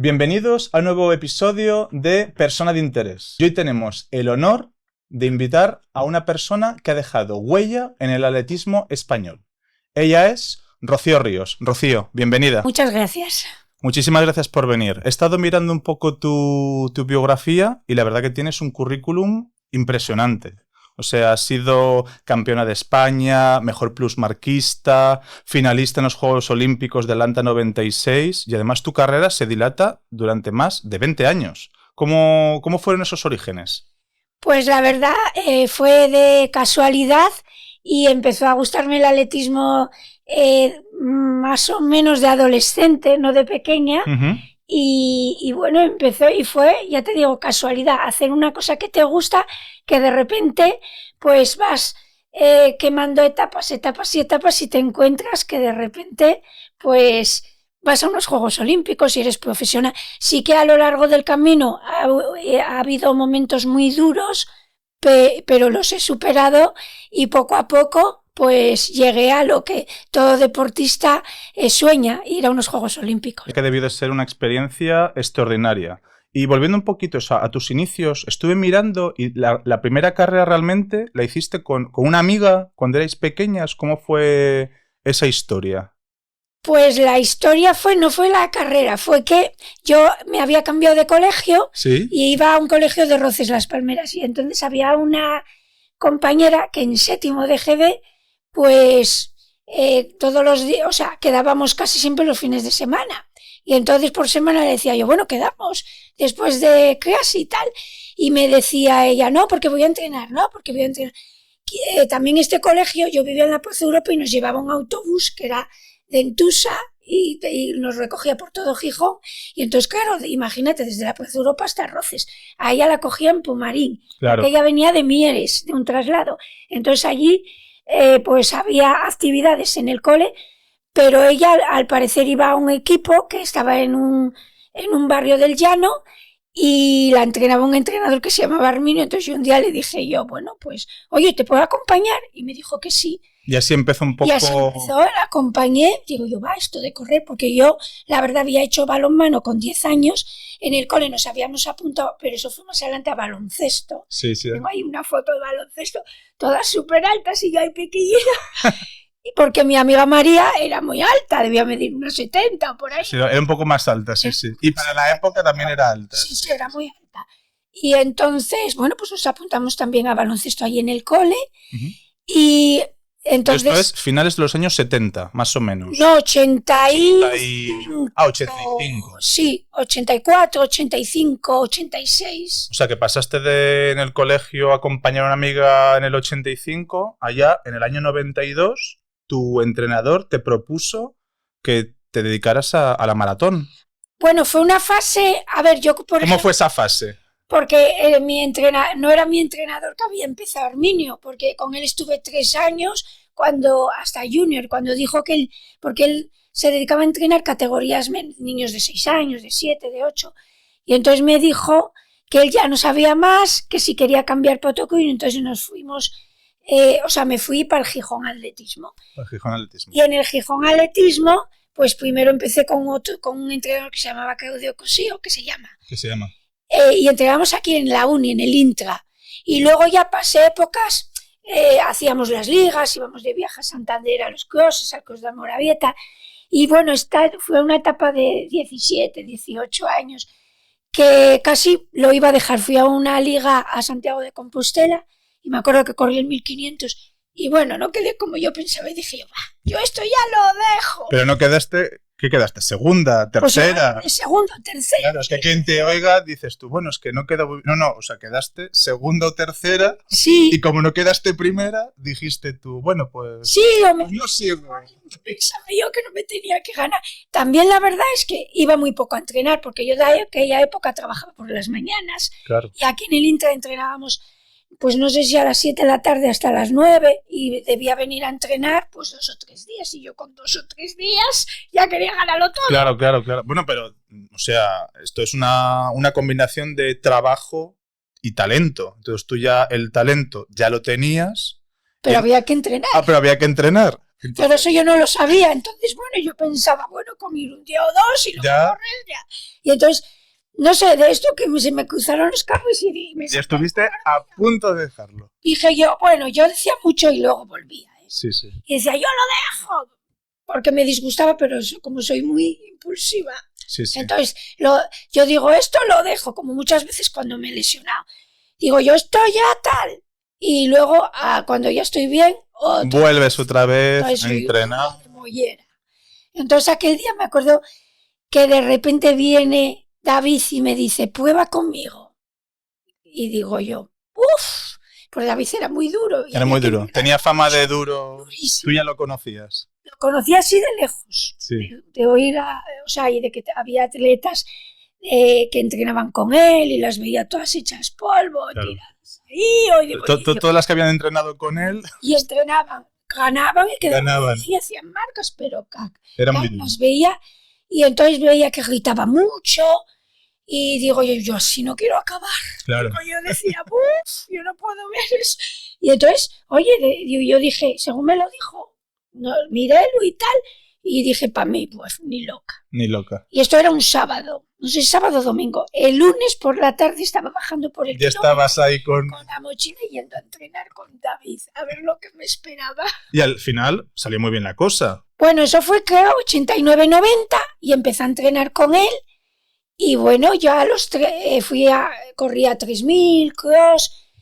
Bienvenidos a un nuevo episodio de Persona de Interés. Y hoy tenemos el honor de invitar a una persona que ha dejado huella en el atletismo español. Ella es Rocío Ríos. Rocío, bienvenida. Muchas gracias. Muchísimas gracias por venir. He estado mirando un poco tu biografía y la verdad que tienes un currículum impresionante. O sea, has sido campeona de España, mejor plusmarquista, finalista en los Juegos Olímpicos de Atlanta 96 y además tu carrera se dilata durante más de 20 años. ¿Cómo fueron esos orígenes? Pues la verdad fue de casualidad y empezó a gustarme el atletismo más o menos de adolescente, no de pequeña. Uh-huh. Y bueno, empezó y fue, ya te digo, casualidad, hacer una cosa que te gusta, que de repente pues vas quemando etapas y te encuentras que de repente pues vas a unos Juegos Olímpicos y eres profesional. Sí que a lo largo del camino ha habido momentos muy duros, pero los he superado y poco a poco pues llegué a lo que todo deportista sueña, ir a unos Juegos Olímpicos. Que debió de ser una experiencia extraordinaria. Y volviendo un poquito a tus inicios, estuve mirando y la primera carrera realmente la hiciste con una amiga cuando erais pequeñas. ¿Cómo fue esa historia? Pues la historia no fue la carrera, fue que yo me había cambiado de colegio. ¿Sí? Y iba a un colegio de Roces, Las Palmeras, y entonces había una compañera que en séptimo de GB pues todos los días, o sea, quedábamos casi siempre los fines de semana. Y entonces por semana le decía yo, bueno, quedamos después de clase y tal. Y me decía ella, no, porque voy a entrenar. También este colegio, yo vivía en la Plaza Europa y nos llevaba un autobús que era de Entusa y nos recogía por todo Gijón. Y entonces, claro, imagínate, desde la Plaza Europa hasta Roces. A ella la cogía en Pumarín. Claro. Ella venía de Mieres, de un traslado. Entonces allí pues había actividades en el cole, pero ella al parecer iba a un equipo que estaba en un barrio del Llano y la entrenaba un entrenador que se llamaba Arminio. Entonces yo un día le dije yo, bueno, pues, oye, ¿te puedo acompañar? Y me dijo que sí. Y así empezó un poco... Y así empezó, la acompañé, digo yo, va, esto de correr, porque yo, la verdad, había hecho balonmano con 10 años, en el cole nos habíamos apuntado, pero eso fue más adelante a baloncesto. Sí. Tengo ahí una foto de baloncesto, todas súper altas y yo ahí pequeñita. Porque mi amiga María era muy alta, debía medir unos 70 o por ahí. Sí, era un poco más alta, sí. Y para la época también era alta. Sí, era muy alta. Y entonces, bueno, pues nos apuntamos también a baloncesto ahí en el cole. Uh-huh. Y entonces... Esto es finales de los años 70, más o menos. No, 85. 85. Sí, 84, 85, 86. O sea, que pasaste en el colegio a acompañar a una amiga en el 85, allá en el año 92... tu entrenador te propuso que te dedicaras a la maratón. Bueno, fue una fase... A ver, yo... ¿Cómo fue esa fase? Porque no era mi entrenador que había empezado, Arminio, porque con él estuve 3 años, hasta junior, cuando dijo que porque él se dedicaba a entrenar categorías niños de 6 años, de 7, de 8, y entonces me dijo que él ya no sabía más, que si quería cambiar protocolo, y entonces nos fuimos... me fui para el Gijón Atletismo. Y en el Gijón Atletismo, pues primero empecé con un entrenador que se llamaba Claudio Cosío, ¿Qué se llama? Y entrenábamos aquí en la Uni, en el Intra. Y luego ya pasé épocas, hacíamos las ligas, íbamos de viaje a Santander, a los crosses, al Cross de Moravieta. Y bueno, fue una etapa de 17, 18 años que casi lo iba a dejar. Fui a una liga a Santiago de Compostela y me acuerdo que corrí el 1500 y bueno, no quedé como yo pensaba y dije, yo esto ya lo dejo. Pero no quedaste, ¿qué quedaste? ¿Segunda? ¿Tercera? Pues, segunda o tercera. Claro, es que quien te oiga dices tú, bueno, es que no quedó... No, o sea, quedaste segunda o tercera. Sí. Y como no quedaste primera, dijiste tú, bueno, pues... Sí, pues no sigo. Pensaba yo que no me tenía que ganar. También la verdad es que iba muy poco a entrenar porque yo de aquella época trabajaba por las mañanas. Claro. Y aquí en el Intra entrenábamos... pues no sé si a las 7 de la tarde hasta las 9 y debía venir a entrenar pues 2 o 3 días y yo con 2 o 3 días ya quería ganarlo todo. Claro. Bueno, pero, o sea, esto es una combinación de trabajo y talento. Entonces tú ya el talento ya lo tenías. Pero había que entrenar. Pero había que entrenar. Pero eso yo no lo sabía. Entonces, bueno, yo pensaba, bueno, con ir un día o dos y luego Ya. correr ya. Y entonces, no sé, de esto que se me cruzaron los cables y me Y estuviste a punto de dejarlo. dije yo, bueno, yo decía mucho y luego volvía. Sí, sí. Y decía, yo lo dejo. Porque me disgustaba, pero como soy muy impulsiva. Sí, sí. Entonces, yo digo, esto lo dejo, como muchas veces cuando me he lesionado. Digo, yo estoy ya tal. Y luego, cuando ya estoy bien, vuelves otra vez entonces, a entrenar. Entonces, aquel día me acuerdo que de repente viene David y me dice, prueba conmigo. Y digo yo, uff, pues David era muy duro. Era muy duro. Tenía fama de duro. Durísimo. Tú ya lo conocías. Lo conocía así de lejos. Sí. De oír, o sea, y de que había atletas que entrenaban con él y las veía todas hechas polvo, claro. tiradas ahí. Todas las que habían entrenado con él. Y entrenaban, ganaban y ganaban. Y hacían marcas, pero era muy duro. Las veía y entonces veía que gritaba mucho. Y digo yo así no quiero acabar. Claro. Yo decía, uff, yo no puedo ver eso. Y entonces, oye, yo dije, según me lo dijo, no, mírenlo y tal. Y dije, para mí, pues, ni loca. Ni loca. Y esto era un sábado, no sé, sábado o domingo. El lunes por la tarde estaba bajando por el ya estabas ahí con la mochila yendo a entrenar con David, a ver lo que me esperaba. Y al final salió muy bien la cosa. Bueno, eso fue, creo, 89-90 y empecé a entrenar con él. Y bueno, ya a los corría 3000 cross,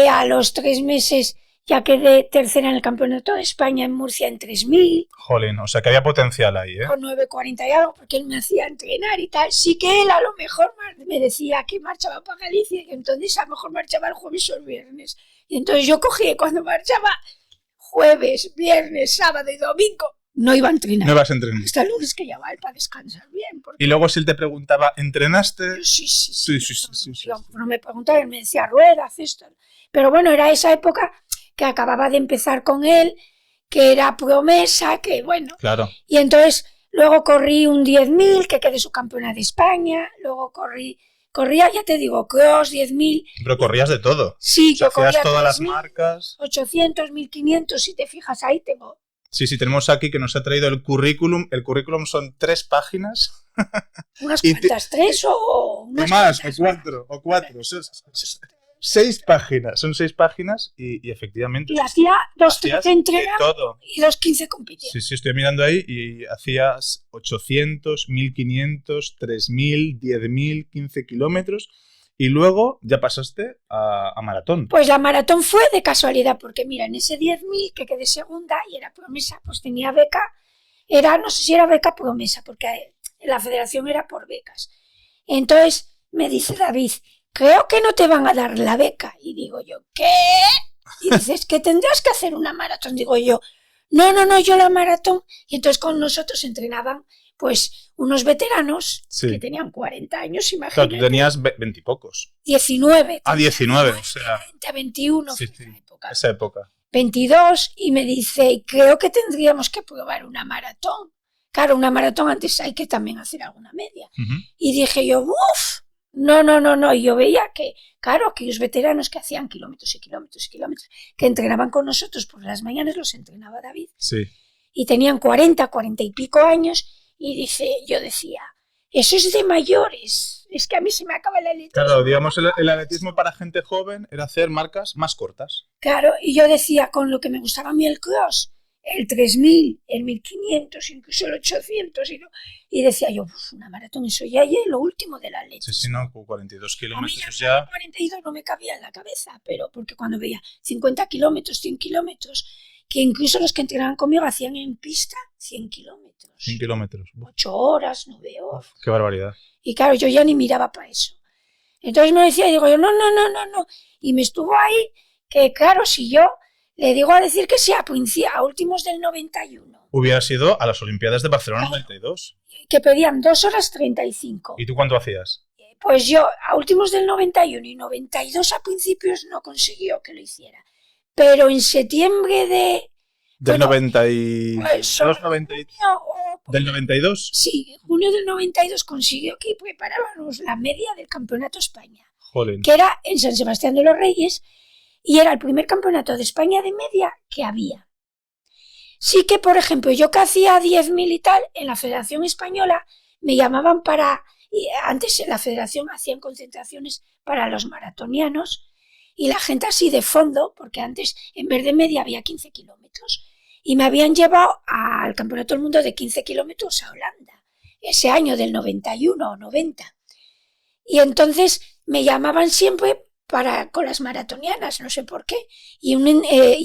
a los 3 meses ya quedé tercera en el campeonato de España en Murcia en 3000. Jolín, o sea que había potencial ahí, ¿eh? Con 9:40 y algo, porque él me hacía entrenar y tal. Sí que él a lo mejor me decía que marchaba para Galicia y entonces a lo mejor marchaba el jueves o el viernes. Y entonces yo cogí cuando marchaba jueves, viernes, sábado y domingo. No iba a entrenar. No ibas a entrenar. Hasta el lunes que ya va para descansar bien. Y luego si él te preguntaba, ¿entrenaste? Sí. Sí. No me preguntaba, él me decía, ruedas, esto. Pero bueno, era esa época que acababa de empezar con él, que era promesa, que bueno. Claro. Y entonces luego corrí un 10.000, que quedé subcampeona de España. Luego corría, ya te digo, cross, 10.000. Pero corrías de todo. Sí, o sea, yo corría hacías todas 3.000, las marcas. 800, 1.500, si te fijas, ahí tengo. Sí, tenemos aquí que nos ha traído el currículum. El currículum son 3 páginas. Unas cuantas, 3 o unas más, cuantas, o 4. 6 páginas. Son 6 páginas y efectivamente. Y hacía 2-13 entrenadas todo. y 2-15 compitiendo. Sí, estoy mirando ahí y hacías 800, 1.500, 3.000, 10.000, 15 kilómetros. Y luego ya pasaste a maratón. Pues la maratón fue de casualidad, porque mira, en ese 10.000 que quedé segunda y era promesa, pues tenía beca, no sé si era beca promesa, porque la federación era por becas. Entonces me dice David, creo que no te van a dar la beca. Y digo yo, ¿qué? Y dices, que tendrás que hacer una maratón. Digo yo, no, yo la maratón. Y entonces con nosotros entrenaban pues unos veteranos que tenían 40 años, imagínate. Claro, tú tenías 20 y pocos. 19. 19, o sea. 20, 21 sí, esa época. 22, y me dice, creo que tendríamos que probar una maratón. Claro, una maratón antes hay que también hacer alguna media. Y dije yo, no. Y yo veía que, claro, aquellos veteranos que hacían kilómetros y kilómetros y kilómetros, que entrenaban con nosotros por las mañanas, los entrenaba David. Sí. Y tenían 40 y pico años. Y yo decía, eso es de mayores. Es que a mí se me acaba el atletismo. Claro, digamos, el atletismo para gente joven era hacer marcas más cortas. Claro, y yo decía, con lo que me gustaba a mí el cross, el 3000, el 1500, incluso el 800, y decía yo, una maratón, eso ya es lo último del atletismo. Sí, no, 42 kilómetros a mí ya. 42 no me cabía en la cabeza, pero porque cuando veía 50 kilómetros, 100 kilómetros, que incluso los que entrenaban conmigo hacían en pista 100 kilómetros. 100 kilómetros. 8 horas, 9 horas. Qué barbaridad. Y claro, yo ya ni miraba para eso. Entonces me decía, y digo yo, no. Y me estuvo ahí, que claro, si yo le digo a decir que sea a últimos del 91. Hubiera sido a las Olimpiadas de Barcelona 92. Que pedían 2 horas 35. ¿Y tú cuánto hacías? Pues yo, a últimos del 91 y 92 a principios no consiguió que lo hiciera. Pero en septiembre del 92, del 92. Sí, en junio del 92 consiguió que preparáramos la media del Campeonato España. Jolín. Que era en San Sebastián de los Reyes y era el primer campeonato de España de media que había. Sí que, por ejemplo, yo que hacía 10.000 y tal, en la Federación Española me llamaban para... Antes en la Federación hacían concentraciones para los maratonianos y la gente así de fondo, porque antes en vez de media había 15 kilómetros. Y me habían llevado al Campeonato del Mundo de 15 kilómetros a Holanda, ese año del 91 o 90. Y entonces me llamaban siempre con las maratonianas, no sé por qué. Y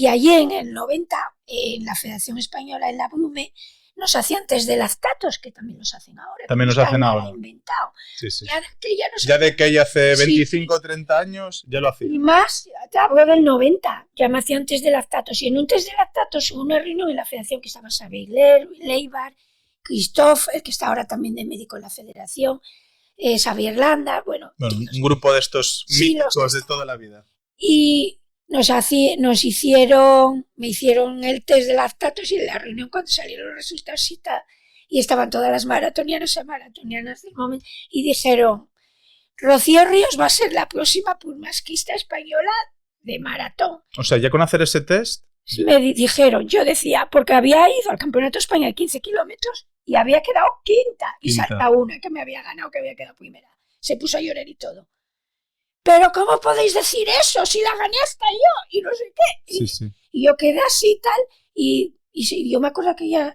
allí en el 90, en la Federación Española, en la Brume, nos hacían test de lactatos, que también los hacen ahora. También los hacen ahora. Inventado. Sí, sí. Ya de que hace 25 o 30 años ya lo hacían. Y más, te hablo del 90, ya me hacían test de lactatos. Y en un test de lactatos hubo una reunión en la Federación que estaba Xavier Leibar, Christophe, el que está ahora también de médico en la Federación, Xavier Landa, bueno, un grupo de estos míticos de toda la vida. Y me hicieron el test de lactatos y en la reunión cuando salieron los resultados y estaban todas las maratonianas del momento y dijeron, Rocío Ríos va a ser la próxima pulmasquista española de maratón. O sea, ya con hacer ese test... Me dijeron, yo decía, porque había ido al Campeonato de España de 15 kilómetros y había quedado quinta. Y salta una que me había ganado, que había quedado primera. Se puso a llorar y todo. Pero ¿cómo podéis decir eso? Si la gané hasta yo y no sé qué. Y yo quedé así y tal. Y yo me acuerdo que ella,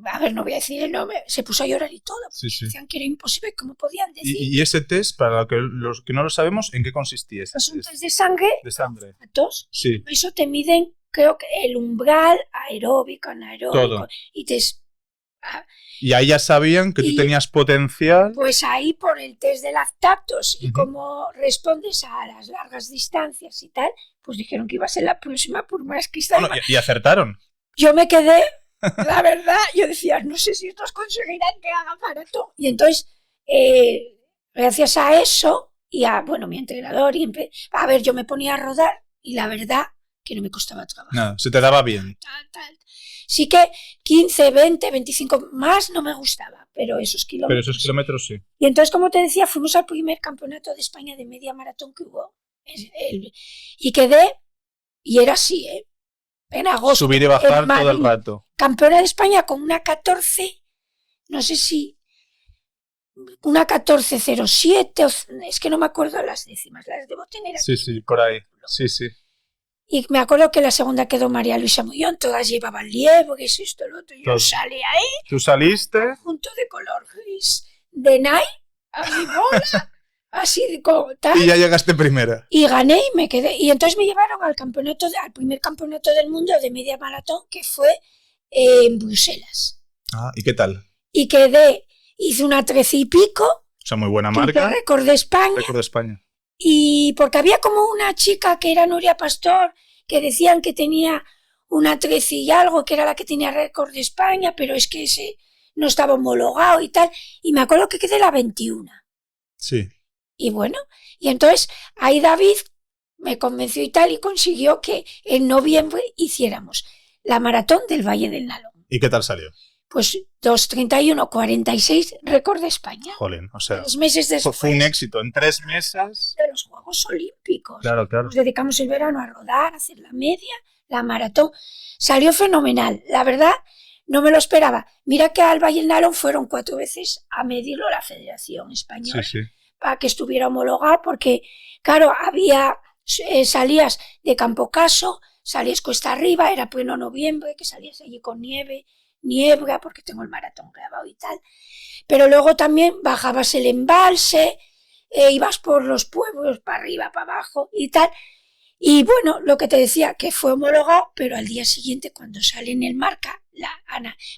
a ver, no voy a decir el nombre, se puso a llorar y todo. Decían que era imposible, ¿cómo podían decir? ¿Y ese test, para los que no lo sabemos, en qué consistía? Es un test de sangre. De sangre. A tos. Sí. Eso te miden, creo que el umbral aeróbico, anaeróbico. Todo. Y ahí ya sabían que tú tenías potencial. Pues ahí por el test de lactatos y cómo respondes a las largas distancias y tal, pues dijeron que iba a ser la próxima pulmasquista. Bueno, y acertaron. Yo me quedé, la verdad, yo decía, no sé si estos conseguirán que haga maratón. Y entonces, gracias a eso y a, bueno, mi entrenador, a ver, yo me ponía a rodar y la verdad que no me costaba trabajo. No, se te daba bien. Sí que 15, 20, 25 más no me gustaba, pero esos kilómetros. Pero esos kilómetros sí. Y entonces, como te decía, fuimos al primer campeonato de España de media maratón que hubo. Y quedé, y era así, en agosto. Subir y bajar todo el rato. Campeona de España con una 14, no sé si, una 14.07, es que no me acuerdo las décimas, las debo tener aquí. Sí, por ahí, sí. Y me acuerdo que la segunda quedó María Luisa Mullón, todas llevaban liebres, esto, lo otro. Yo salí ahí. ¿Tú saliste? Junto de color gris de Nike, a mi bola, así de como tal. Y ya llegaste primera. Y gané y me quedé. Y entonces me llevaron al primer campeonato del mundo de media maratón, que fue en Bruselas. Ah, ¿y qué tal? Y quedé, hice una 13 y pico. O sea, muy buena marca. Récord de España. Récord de España. Y porque había como una chica que era Nuria Pastor, que decían que tenía una 13 y algo, que era la que tenía récord de España, pero es que ese no estaba homologado y tal. Y me acuerdo que quedé la 21. Sí. Y bueno, y entonces ahí David me convenció y tal, y consiguió que en noviembre hiciéramos la maratón del Valle del Nalón. ¿Y qué tal salió? Pues 2:31:46, récord de España. Jolín, o sea, 3 meses después. Fue un éxito en 3 meses. De los Juegos Olímpicos. Claro. Nos dedicamos el verano a rodar, a hacer la media, la maratón. Salió fenomenal. La verdad, no me lo esperaba. Mira que al Valle del Nalón fueron 4 veces a medirlo la Federación Española. Sí. Para que estuviera homologado, porque, claro, salías de Campo Caso, salías cuesta arriba, era pleno noviembre, que salías allí con niebla, porque tengo el maratón grabado y tal. Pero luego también bajabas el embalse, ibas por los pueblos para arriba, para abajo y tal. Y bueno, lo que te decía, que fue homologado, pero al día siguiente, cuando sale en el marca,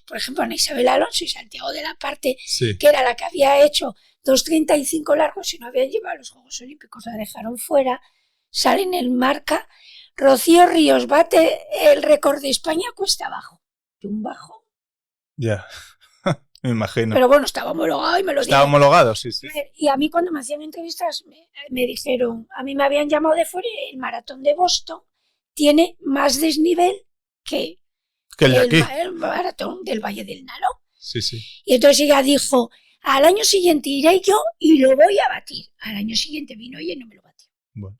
por ejemplo, Ana Isabel Alonso y Santiago de la Parte, que era la que había hecho 2:35 largos y no habían llevado a los Juegos Olímpicos, la dejaron fuera, sale en el marca, Rocío Ríos bate el récord de España cuesta abajo. Y un bajo. Ya, me imagino. Pero bueno, estaba homologado y me lo dijeron. Estaba homologado, sí. Y a mí cuando me hacían entrevistas me dijeron, a mí me habían llamado de fuera, el maratón de Boston tiene más desnivel que el de aquí. El maratón del Valle del Nalón. Sí. Y entonces ella dijo, al año siguiente iré yo y lo voy a batir. Al año siguiente vino ella y no me lo batió. Bueno.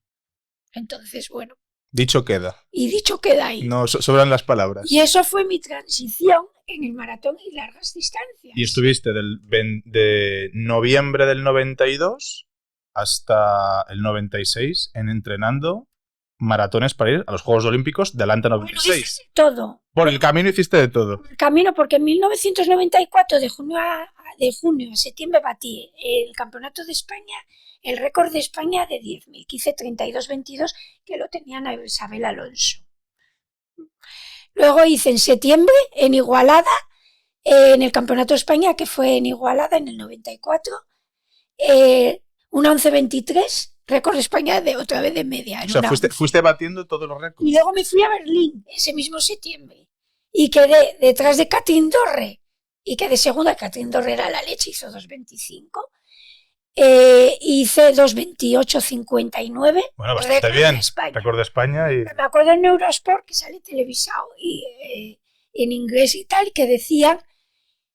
Entonces, bueno. Dicho queda. Y dicho queda ahí. No sobran las palabras. Y eso fue mi transición en el maratón y largas distancias. Y estuviste de noviembre del 92 hasta el 96 entrenando maratones para ir a los Juegos Olímpicos de Atlanta 96. Bueno, hice todo. Por el camino hiciste de todo. El camino, porque en 1994, de junio a septiembre, batí el Campeonato de España, el récord de España de 10.000, que hice 32.22, que lo tenían a Isabel Alonso. Luego hice en septiembre, en Igualada, en el Campeonato de España, que fue en Igualada en el 94, una 11.23, récord de España de otra vez de media. O sea, fuiste batiendo todos los récords. Y luego me fui a Berlín ese mismo septiembre y quedé detrás de Katrin Dorre y quedé segunda. Katrin Dorre era la leche, hizo 2.25. Hice 2.28.59. Bueno, bastante bien. Récord de España. Y... Me acuerdo en Eurosport, que sale televisado y en inglés y tal, que decían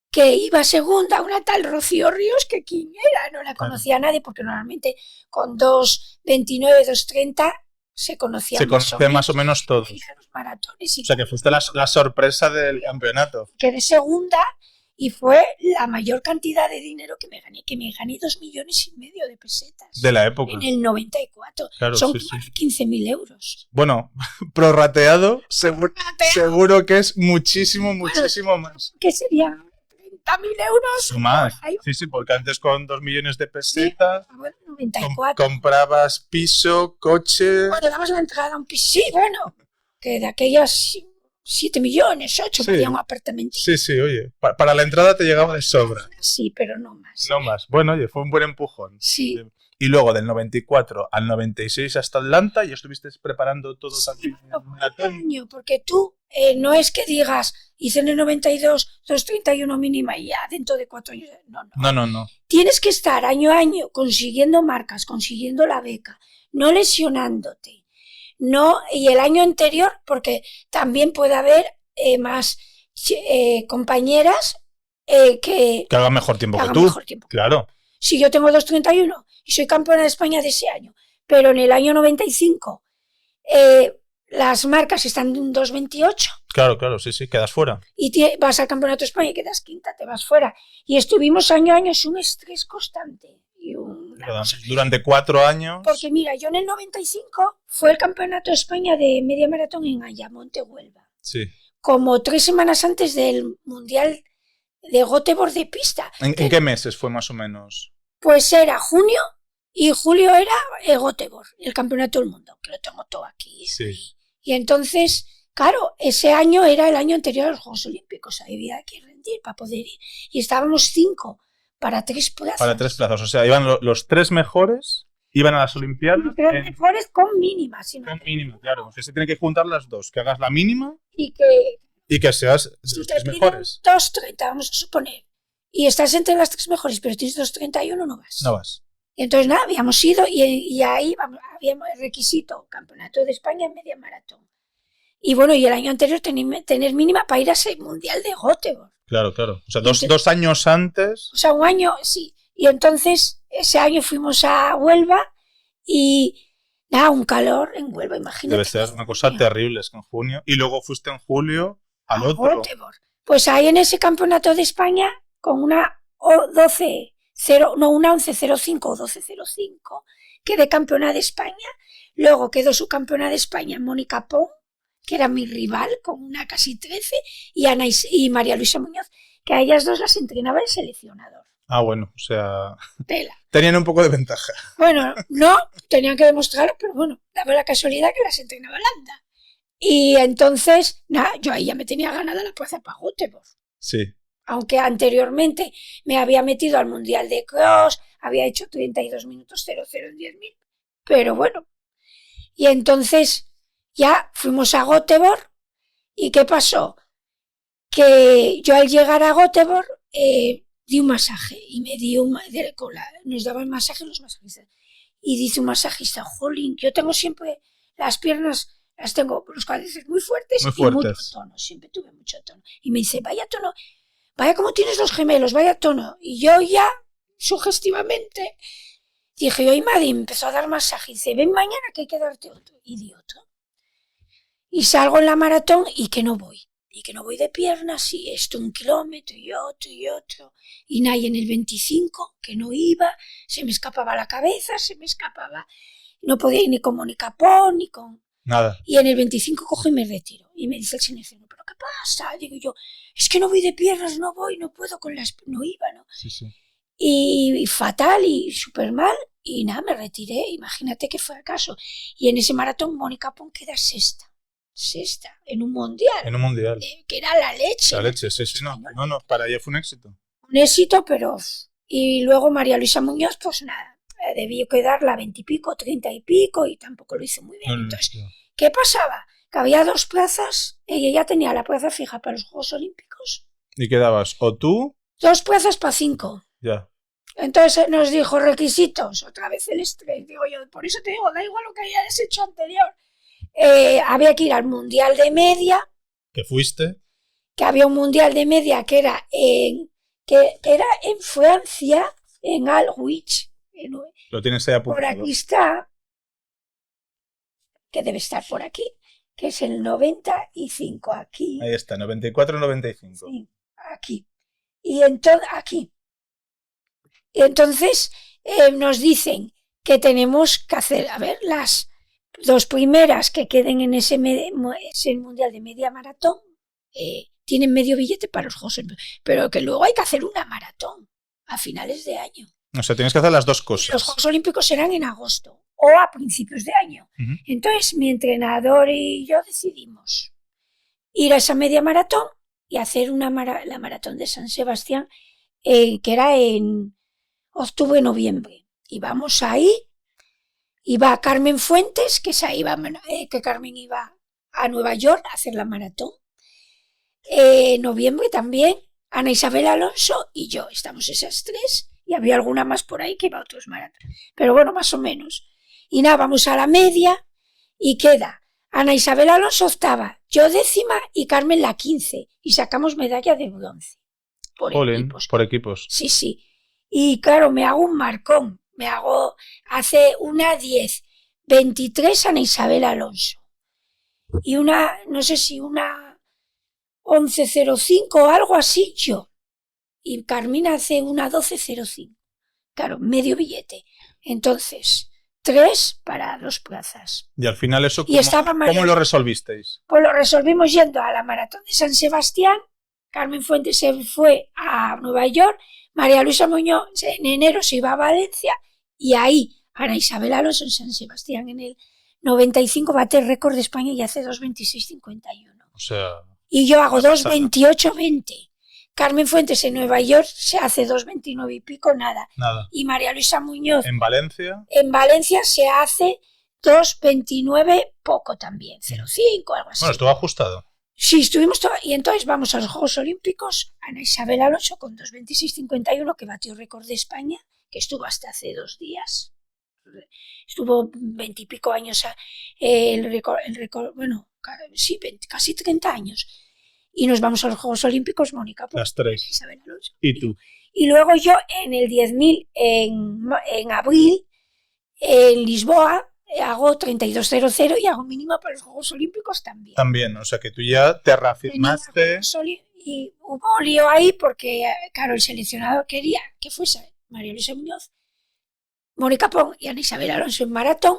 que iba segunda una tal Rocío Ríos, que quién era, no la conocía nadie, porque normalmente con 2.29, 2.30 se conocía más o menos todos. Los maratones. O sea, que fuiste la sorpresa del campeonato. Quedé segunda y fue la mayor cantidad de dinero que me gané 2,5 millones de pesetas. De la época. En el 94. Claro, son sí. 15.000 euros. Bueno, prorrateado, seguro que es muchísimo más. ¿Qué sería? 30.000 euros. O más. Sí, porque antes con 2 millones de pesetas, sí, bueno, 94. comprabas piso, coche... Bueno, dabas la entrada a un piso. Sí, bueno, que de aquellas 7 millones, 8, sí. Pedía un apartamento. Sí, oye, para la entrada te llegaba de sobra. Sí, pero no más. No más. Bueno, oye, fue un buen empujón. Sí. Y luego del 94 al 96 hasta Atlanta, y estuviste preparando todo también. Año, porque tú no es que digas, hice en el 92 2.31 mínima y ya dentro de 4 años. No. Tienes que estar año a año consiguiendo marcas, consiguiendo la beca, no lesionándote. No, y el año anterior, porque también puede haber más compañeras que hagan mejor tiempo que tú. Claro. Si yo tengo 2.31 y soy campeona de España de ese año, pero en el año 95 las marcas están en 2.28. Claro, sí, quedas fuera. Y vas al Campeonato de España y quedas quinta, te vas fuera. Y estuvimos año a año, es un estrés constante. Durante 4 años. Porque mira, yo en el 95 fue el Campeonato de España de media maratón en Ayamonte, Huelva. Sí. Como 3 semanas antes del Mundial de Göteborg de pista. ¿En qué meses fue más o menos? Pues era junio y julio era Göteborg, el Campeonato del Mundo, que lo tengo todo aquí. Sí. Y entonces, claro, ese año era el año anterior a los Juegos Olímpicos, había que rendir para poder ir. Y estábamos 5 para 3 plazas. Para 3 plazas, o sea, iban los 3 mejores, iban a las Olimpiadas. Los 3 mejores con mínima. Con mínima, claro. O sea, se tienen que juntar las dos, que hagas la mínima y que seas de los 3 mejores. 2.30, vamos a suponer. Y estás entre las 3 mejores, pero tienes 2.31, no vas. No vas. Y entonces nada, habíamos ido y ahí habíamos el requisito, Campeonato de España en media maratón. Y bueno, y el año anterior tener mínima para ir a ese Mundial de Göteborg. Claro. O sea, dos años antes. O sea, un año, sí. Y entonces ese año fuimos a Huelva y nada, un calor en Huelva, imagínate. Debe ser una cosa terrible, es que en junio. Y luego fuiste en julio al otro. Göteborg. Pues ahí en ese Campeonato de España, con una 11.05 o 12.05, quedé campeona de España. Luego quedó su campeona de España Mónica Pon, que era mi rival, con una casi 13, y María Luisa Muñoz, que a ellas dos las entrenaba el seleccionador. Ah, bueno, o sea... Tela. Tenían un poco de ventaja. Bueno, no, tenían que demostrarlo, pero bueno, daba la casualidad que las entrenaba Landa. Y entonces, nada, yo ahí ya me tenía ganada la plaza para Göteborg. Sí. Aunque anteriormente me había metido al Mundial de Cross, había hecho 32 minutos 00 en 10.000, pero bueno. Y entonces ya fuimos a Göteborg, ¿y qué pasó? Que yo al llegar a Göteborg di un masaje, y me di nos daban masaje los masajistas, y dice un masajista, jolín, yo tengo siempre las piernas, las tengo los cuádriceps muy fuertes y mucho tono, siempre tuve mucho tono. Y me dice, vaya tono, vaya como tienes los gemelos, vaya tono. Y yo ya, sugestivamente, dije, oye, madre, y me empezó a dar masaje. Y dice, ven mañana que hay que darte otro. Y di otro. Y salgo en la maratón y que no voy. Y que no voy de piernas y esto 1 kilómetro y otro y otro. Y nada, y en el 25 que no iba, se me escapaba la cabeza, se me escapaba. No podía ir ni con Mónica Pon, ni con... Nada. Y en el 25 cojo y me retiro. Y me dice el señor, ¿pero qué pasa? Digo yo, es que no voy de piernas, no voy, no puedo con las... No iba, ¿no? Sí, sí. Y fatal y súper mal. Y nada, me retiré. Imagínate que fue el caso. Y en ese maratón Mónica Pon queda sexta, en un mundial. En un mundial. Que era la leche. La leche, sí, sí, no. No, para ella fue un éxito. Un éxito, pero... Y luego María Luisa Muñoz, pues nada, debió quedar la 20 y pico, 30 y pico, y tampoco lo hizo muy bien. Entonces, ¿qué pasaba? Que había 2 plazas, ella ya tenía la plaza fija para los Juegos Olímpicos. ¿Y quedabas o tú? 2 plazas para 5. Ya. Entonces nos dijo requisitos, otra vez el estrés, digo yo, por eso te digo, da igual lo que hayas hecho anterior. Había que ir al Mundial de Media. ¿Que fuiste? Que había un Mundial de Media que era en Francia, en Alwich. Lo tienes ahí apuntado. Por aquí está, que debe estar por aquí, que es el 95, aquí. Ahí está, 94-95. Sí, aquí. Y entonces, aquí. Y entonces nos dicen que tenemos que hacer, a ver, las 2 primeras que queden en ese Mundial de Media Maratón, tienen medio billete para los Juegos Olímpicos, pero que luego hay que hacer una maratón a finales de año. O sea, tienes que hacer las 2 cosas. Los Juegos Olímpicos serán en agosto o a principios de año. Uh-huh. Entonces, mi entrenador y yo decidimos ir a esa media maratón y hacer la maratón de San Sebastián, que era en octubre-noviembre. Y vamos ahí, iba Carmen Fuentes, que Carmen iba a Nueva York a hacer la maratón. Noviembre también, Ana Isabel Alonso y yo, estamos esas 3, y había alguna más por ahí que iba a otros maratones, pero bueno, más o menos. Y nada, vamos a la media y queda Ana Isabel Alonso octava, yo 10ª y Carmen la 15, y sacamos medalla de bronce. Por equipos. Sí, sí. Y claro, me hago un marcón, hace una 10:23 Ana Isabel Alonso, y una, no sé si una 11:05 o algo así yo. Y Carmina hace una 12:05. Claro, medio billete. Entonces, 3 para 2 plazas. Y al final eso, ¿cómo lo resolvisteis? Pues lo resolvimos yendo a la maratón de San Sebastián. Carmen Fuentes se fue a Nueva York. María Luisa Muñoz en enero se iba a Valencia. Y ahí, Ana Isabel Alonso en San Sebastián en el 95 bate el récord de España y hace 2:26:51. O sea... Y yo hago 2:28:20. Carmen Fuentes en Nueva York se hace 2:29 y pico, nada. Y María Luisa Muñoz ¿en Valencia? En Valencia se hace 2:29 poco también, 0:5, algo así. Bueno, estuvo ajustado. Sí, estuvimos todo. Y entonces vamos a los Juegos Olímpicos, Ana Isabel Alonso con 2:26:51, que batió récord de España, que estuvo hasta hace 2 días. Estuvo 20 y pico años el récord, bueno, sí, casi 30 años. Y nos vamos a los Juegos Olímpicos, Mónica. Las 3. Isabel Alonso. ¿Y tú? Y luego yo en el 10.000 en abril, en Lisboa, hago 32:00 y hago mínima para los Juegos Olímpicos también. También, o sea que tú ya te reafirmaste. Y hubo lío ahí porque, claro, el seleccionador quería que fuese María Luisa Muñoz, Mónica Pon y Ana Isabel Alonso en maratón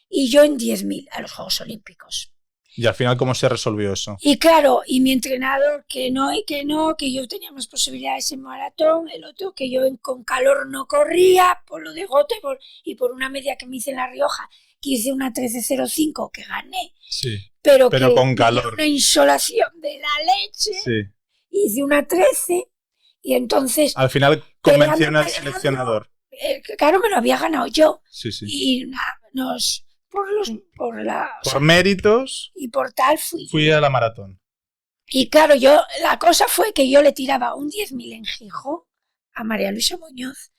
y yo en 10.000 a los Juegos Olímpicos. ¿Y al final cómo se resolvió eso? Y claro, y mi entrenador que yo tenía más posibilidades en maratón, el otro que yo con calor no corría, por lo de Gote y por una media que me hice en La Rioja, que hice una 13:05 que gané, sí, pero con calor. Una insolación de la leche, sí. Hice una 13 y entonces... Al final convenció al seleccionador. Claro, me lo había ganado yo. Sí, sí. Y por méritos y por tal fui a la maratón. Y claro, la cosa fue que yo le tiraba un 10.000 en Gijón a María Luisa Muñoz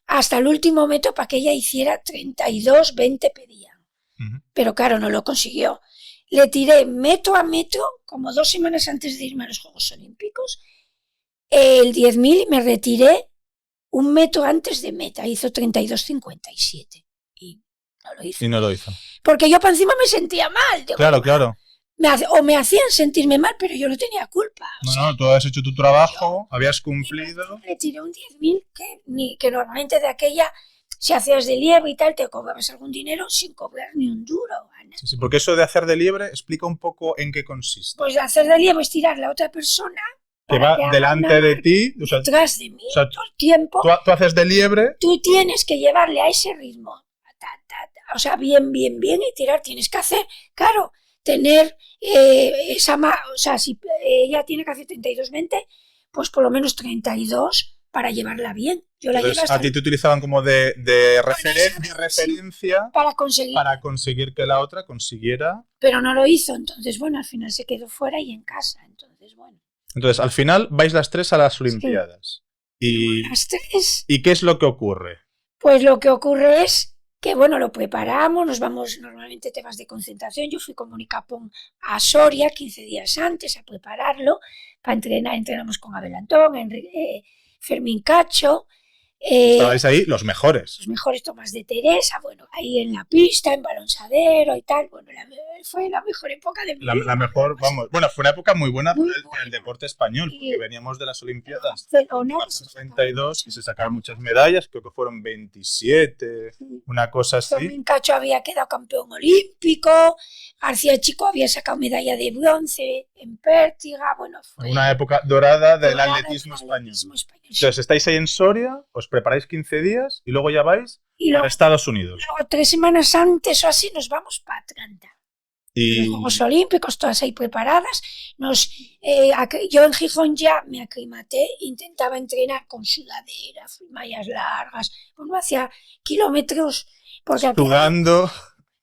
hasta el último metro para que ella hiciera 32:20 pedían. Uh-huh. Pero claro, no lo consiguió. Le tiré metro a metro, como 2 semanas antes de irme a los Juegos Olímpicos, el 10.000 y me retiré 1 metro antes de meta. Hizo 32:57. Y no lo hizo. Y no lo hizo. Porque yo para encima me sentía mal. Claro. me hacían sentirme mal, pero yo no tenía culpa. No, tú has hecho tu trabajo, habías cumplido. Le tiré un 10.000 que normalmente de aquella, si hacías de liebre y tal, te cobrabas algún dinero sin cobrar ni un duro, Ana. Sí, porque eso de hacer de liebre, explica un poco en qué consiste. Pues hacer de liebre es tirarle a otra persona que va delante de ti, o sea, detrás de mí, todo el tiempo. Tú haces de liebre. Tú tienes que llevarle a ese ritmo, o sea, bien, y tirar. Tienes que hacer, claro, tener o sea, si ella tiene que hacer 32-20, pues por lo menos 32 para llevarla bien. Yo la Entonces, a ti te utilizaban como de referencia para conseguir que la otra consiguiera. Pero no lo hizo, entonces, bueno, al final se quedó fuera y en casa, entonces, bueno. Entonces, al final vais las tres a las Olimpiadas. Sí. Las tres. ¿Y qué es lo que ocurre? Pues lo que ocurre es que, bueno, lo preparamos, nos vamos, normalmente te vas de concentración. Yo fui con Mónica Pon a Soria 15 días antes a prepararlo para entrenar. Entrenamos con Abel Antón, Fermín Cacho. Estabais ahí los mejores. Los mejores, Tomás de Teresa, bueno, ahí en la pista, en balonsadero y tal. Bueno, fue la mejor época de mi vida. La mejor, vamos. Bueno, fue una época muy buena para el deporte español, porque veníamos de las Olimpiadas. Barcelona. 92 y se sacaron muchas medallas, creo que fueron 27, una cosa así. Fermín Cacho había quedado campeón olímpico, García Chico había sacado medalla de bronce en pértiga, bueno, fue una época dorada del atletismo español. Entonces, estáis ahí en Soria, os preparáis 15 días y luego ya vais a Estados Unidos. Luego, 3 semanas antes o así, nos vamos para Atlanta. Y los Juegos Olímpicos, todas ahí preparadas. Yo en Gijón ya me aclimaté, intentaba entrenar con sudadera, mallas largas, bueno, hacía kilómetros. Sudando.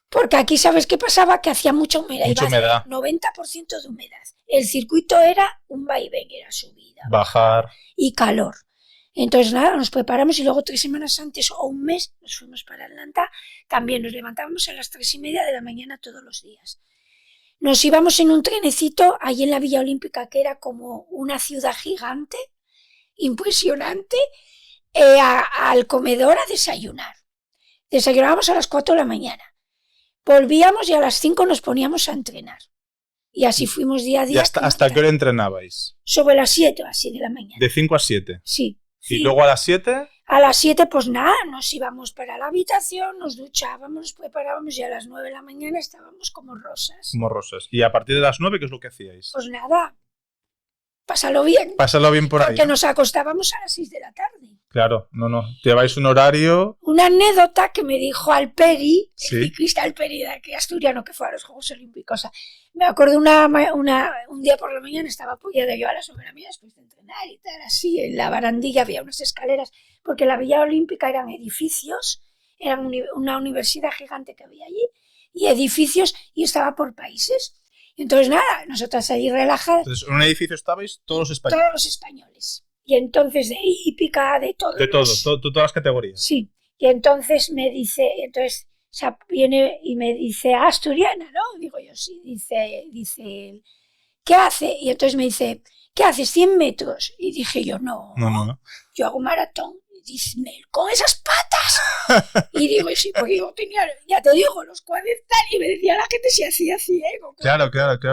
Porque aquí, ¿sabes qué pasaba? Que hacía mucha humedad. Mucha humedad. 90% de humedad. El circuito era un vaivén, era subida, bajar y calor. Entonces, nada, nos preparamos y luego 3 semanas antes o un mes nos fuimos para Atlanta. También nos levantábamos a las 3:30 de la mañana todos los días. Nos íbamos en un trenecito ahí en la Villa Olímpica, que era como una ciudad gigante, impresionante, al comedor a desayunar. Desayunábamos a las 4 de la mañana. Volvíamos y a las 5 nos poníamos a entrenar. Y así fuimos día a día. ¿Y hasta qué hora entrenabais? Sobre las 7 o así de la mañana. ¿De 5 a 7? Sí. ¿Y luego a las 7? A las 7 pues nada, nos íbamos para la habitación, nos duchábamos, nos preparábamos y a las 9 de la mañana estábamos como rosas. Como rosas. ¿Y a partir de las 9 qué es lo que hacíais? Pues nada, pásalo bien. Pásalo bien por ahí. Porque nos acostábamos a las 6 de la tarde. Claro, no. Lleváis un horario. Una anécdota que me dijo Alperi, sí. El ciclista Alperi de aquí asturiano que fue a los Juegos Olímpicos. Me acuerdo un día por la mañana estaba apoyada yo a la sombra mía después de entrenar y tal, así, en la barandilla había unas escaleras, porque la Villa Olímpica eran edificios, eran una universidad gigante que había allí, y edificios, y estaba por países. Y entonces nada, nosotras ahí relajadas. Entonces, en un edificio estabais todos los españoles. Todos los españoles. Y entonces de hípica, de todo. De todo, todas las categorías. Sí. Y entonces me dice, viene y me dice, asturiana, ¿no? Digo yo, sí. Dice él, ¿qué hace? Y entonces me dice, ¿qué haces? 100 metros. Y dije yo, no. Yo hago maratón. Y dice, ¿con esas patas? Y digo, sí, porque yo tenía, ya te digo, los 40 y me decía la gente si hacía ciego. Claro.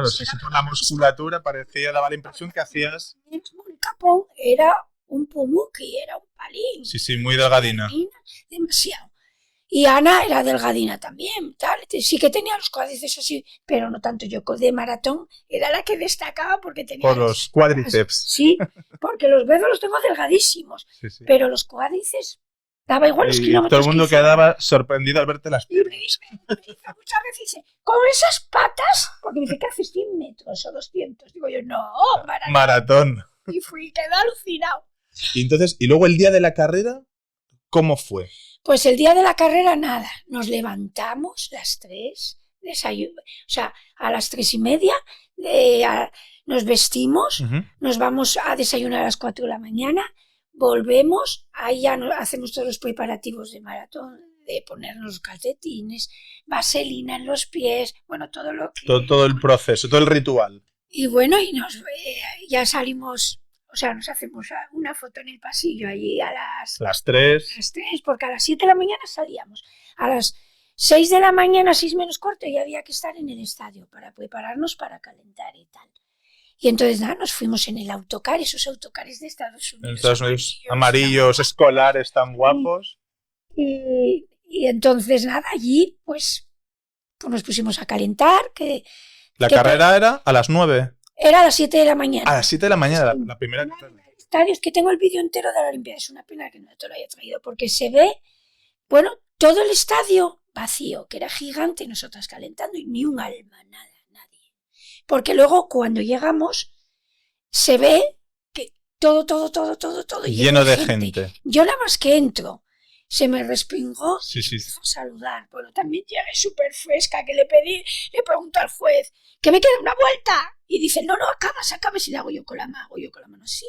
Si por la musculatura parecía, daba la impresión que hacías. El Capón era un pumuqui, era un palín. Sí, muy delgadina. Demasiado. Y Ana era delgadina también, tal. Sí que tenía los cuádriceps así, pero no tanto. Yo de maratón era la que destacaba porque tenía... Por los cuádriceps. Sí, porque los brazos los tengo delgadísimos. Sí. Pero los cuádriceps daba igual los kilómetros. Todo el mundo quedaba sorprendido al verte las piernas. Y me dice muchas veces, dice, con esas patas, porque me dice que haces 100 metros o 200. Digo yo, no, maratón. Y quedé alucinado. Y luego el día de la carrera, ¿cómo fue? Pues el día de la carrera nada, nos levantamos las 3, a las 3:30, nos vestimos, nos vamos a desayunar a las 4 de la mañana, volvemos, ahí ya hacemos todos los preparativos de maratón, de ponernos calcetines, vaselina en los pies, bueno, todo lo que... Todo el proceso, todo el ritual. Y bueno, ya salimos... O sea, nos hacemos una foto en el pasillo allí a las 3. Las 3, porque a las 7 de la mañana salíamos. 6 de la mañana, 6 menos cuarto, ya había que estar en el estadio para prepararnos para calentar y tal. Y entonces nada, nos fuimos en el autocar, esos autocares de Estados Unidos. En Estados Unidos, amarillos escolares tan guapos. Y entonces nada, allí pues nos pusimos a calentar. La carrera era a las 9. Era a las 7 de la mañana. A las 7 de la mañana, la primera carrera. Estadio, es que tengo el vídeo entero de la Olimpiada, es una pena que no te lo haya traído, porque se ve, bueno, todo el estadio vacío, que era gigante, nosotras calentando y ni un alma, nada, nadie. Porque luego cuando llegamos se ve que todo lleno de gente. Yo nada más que entro, se me respingó sí. a saludar. Bueno, también llegué súper fresca, que le pregunto al juez, que me queda una vuelta. Y dice, no, acabas, y le hago yo con la mano así.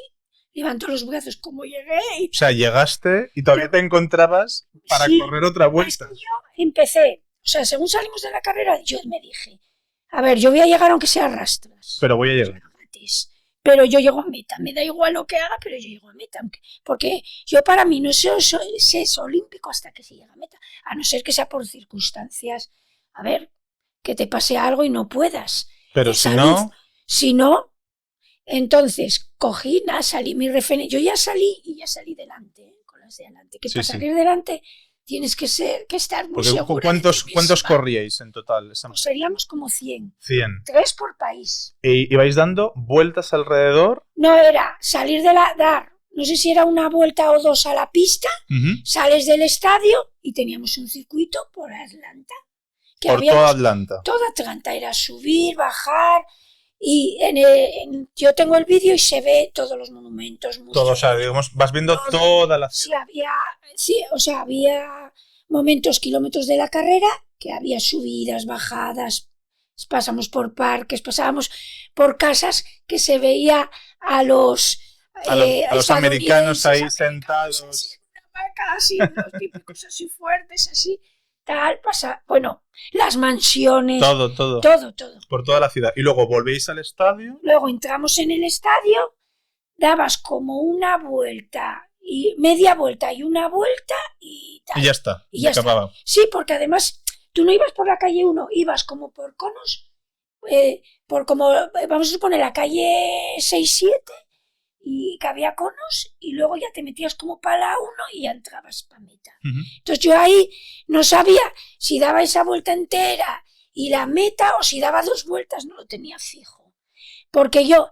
Levanto los brazos como llegué. O sea, llegaste y todavía te encontrabas para correr otra vuelta. Yo empecé, o sea, según salimos de la carrera, yo me dije, a ver, yo voy a llegar aunque sea a rastras. Pero voy a llegar. Pero yo llego a meta, me da igual lo que haga, pero yo llego a meta. Porque yo para mí no es olímpico hasta que se llega a meta, a no ser que sea por circunstancias, a ver, que te pase algo y no puedas. Pero si no, entonces cogí, salí mi referencia, yo ya salí delante, con las de delante, que para salir delante tienes que estar muy seguro. ¿Cuántos corríais en total? Pues seríamos como 100. 100. 3 por país. ¿Y ibais dando vueltas alrededor? No, era salir dar, no sé si era una vuelta o 2 a la pista, sales del estadio y teníamos un circuito por Atlanta. Toda Atlanta. Toda Atlanta era subir, bajar. Y yo tengo el vídeo y se ve todos los monumentos. Todo, o sea, digamos, vas viendo toda la ciudad. Había momentos, kilómetros de la carrera, que había subidas, bajadas, pasamos por parques, pasábamos por casas que se veía a los americanos ahí sentados. Así, una marca así, los típicos así fuertes, así. Tal, bueno, las mansiones, todo. Por toda la ciudad. Y luego volvéis al estadio. Luego entramos en el estadio, dabas como una vuelta, y media vuelta y una vuelta y tal. Y ya está, y ya acababa. Está. Sí, porque además tú no ibas por la calle 1, ibas como por conos, vamos a suponer la calle 6-7, y que había conos, y luego ya te metías como para la 1 y ya entrabas para meta. Entonces yo ahí no sabía si daba esa vuelta entera y la meta o si daba 2 vueltas, no lo tenía fijo. Porque yo,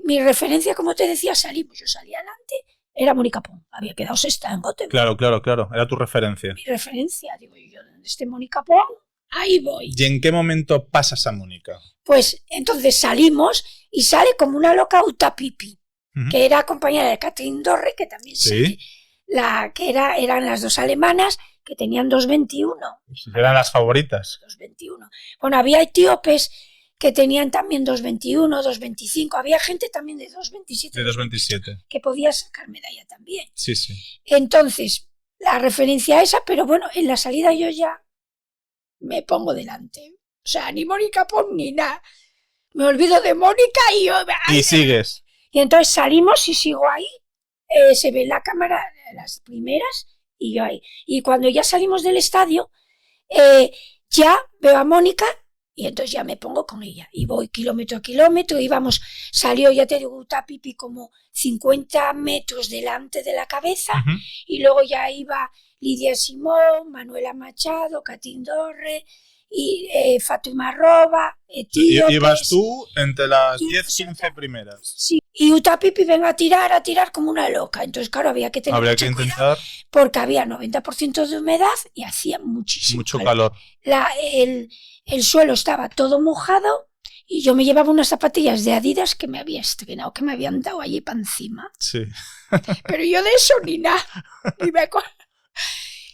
mi referencia, como te decía, yo salí adelante, era Mónica Pons, había quedado sexta en Gotemburgo. Claro, era tu referencia. Mi referencia, digo yo, donde esté Mónica Pons, ahí voy. ¿Y en qué momento pasas a Mónica? Pues entonces salimos y sale como una loca Utapipi. Que era compañera de Catherine Dorre, que también eran las 2 alemanas que tenían 2:21. Eran las favoritas. 2:21. Bueno, había etíopes que tenían también 2:21, 2:25. Había gente también de 2:27. De 2:27. Que podía sacar medalla también. Sí. Entonces, la referencia esa, pero bueno, en la salida yo ya me pongo delante. O sea, ni Mónica Pons ni nada. Me olvido de Mónica y yo... Y sigues. Y entonces salimos y sigo ahí, se ve en la cámara las primeras y yo ahí. Y cuando ya salimos del estadio, ya veo a Mónica y entonces ya me pongo con ella. Y voy kilómetro a kilómetro y salió, ya te digo, Utapipi como 50 metros delante de la cabeza y luego ya iba Lidia Simón, Manuela Machado, Catherine Dorre y Fátima Roba, etíopes. Ibas tú entre las 10-15 primeras. Sí, y Utapipi venga a tirar como una loca. Entonces, claro, había que tener que intentar, porque había 90% de humedad y hacía mucho calor. El suelo estaba todo mojado y yo me llevaba unas zapatillas de Adidas que me había estrenado, que me habían dado allí para encima. Sí. Pero yo de eso ni nada.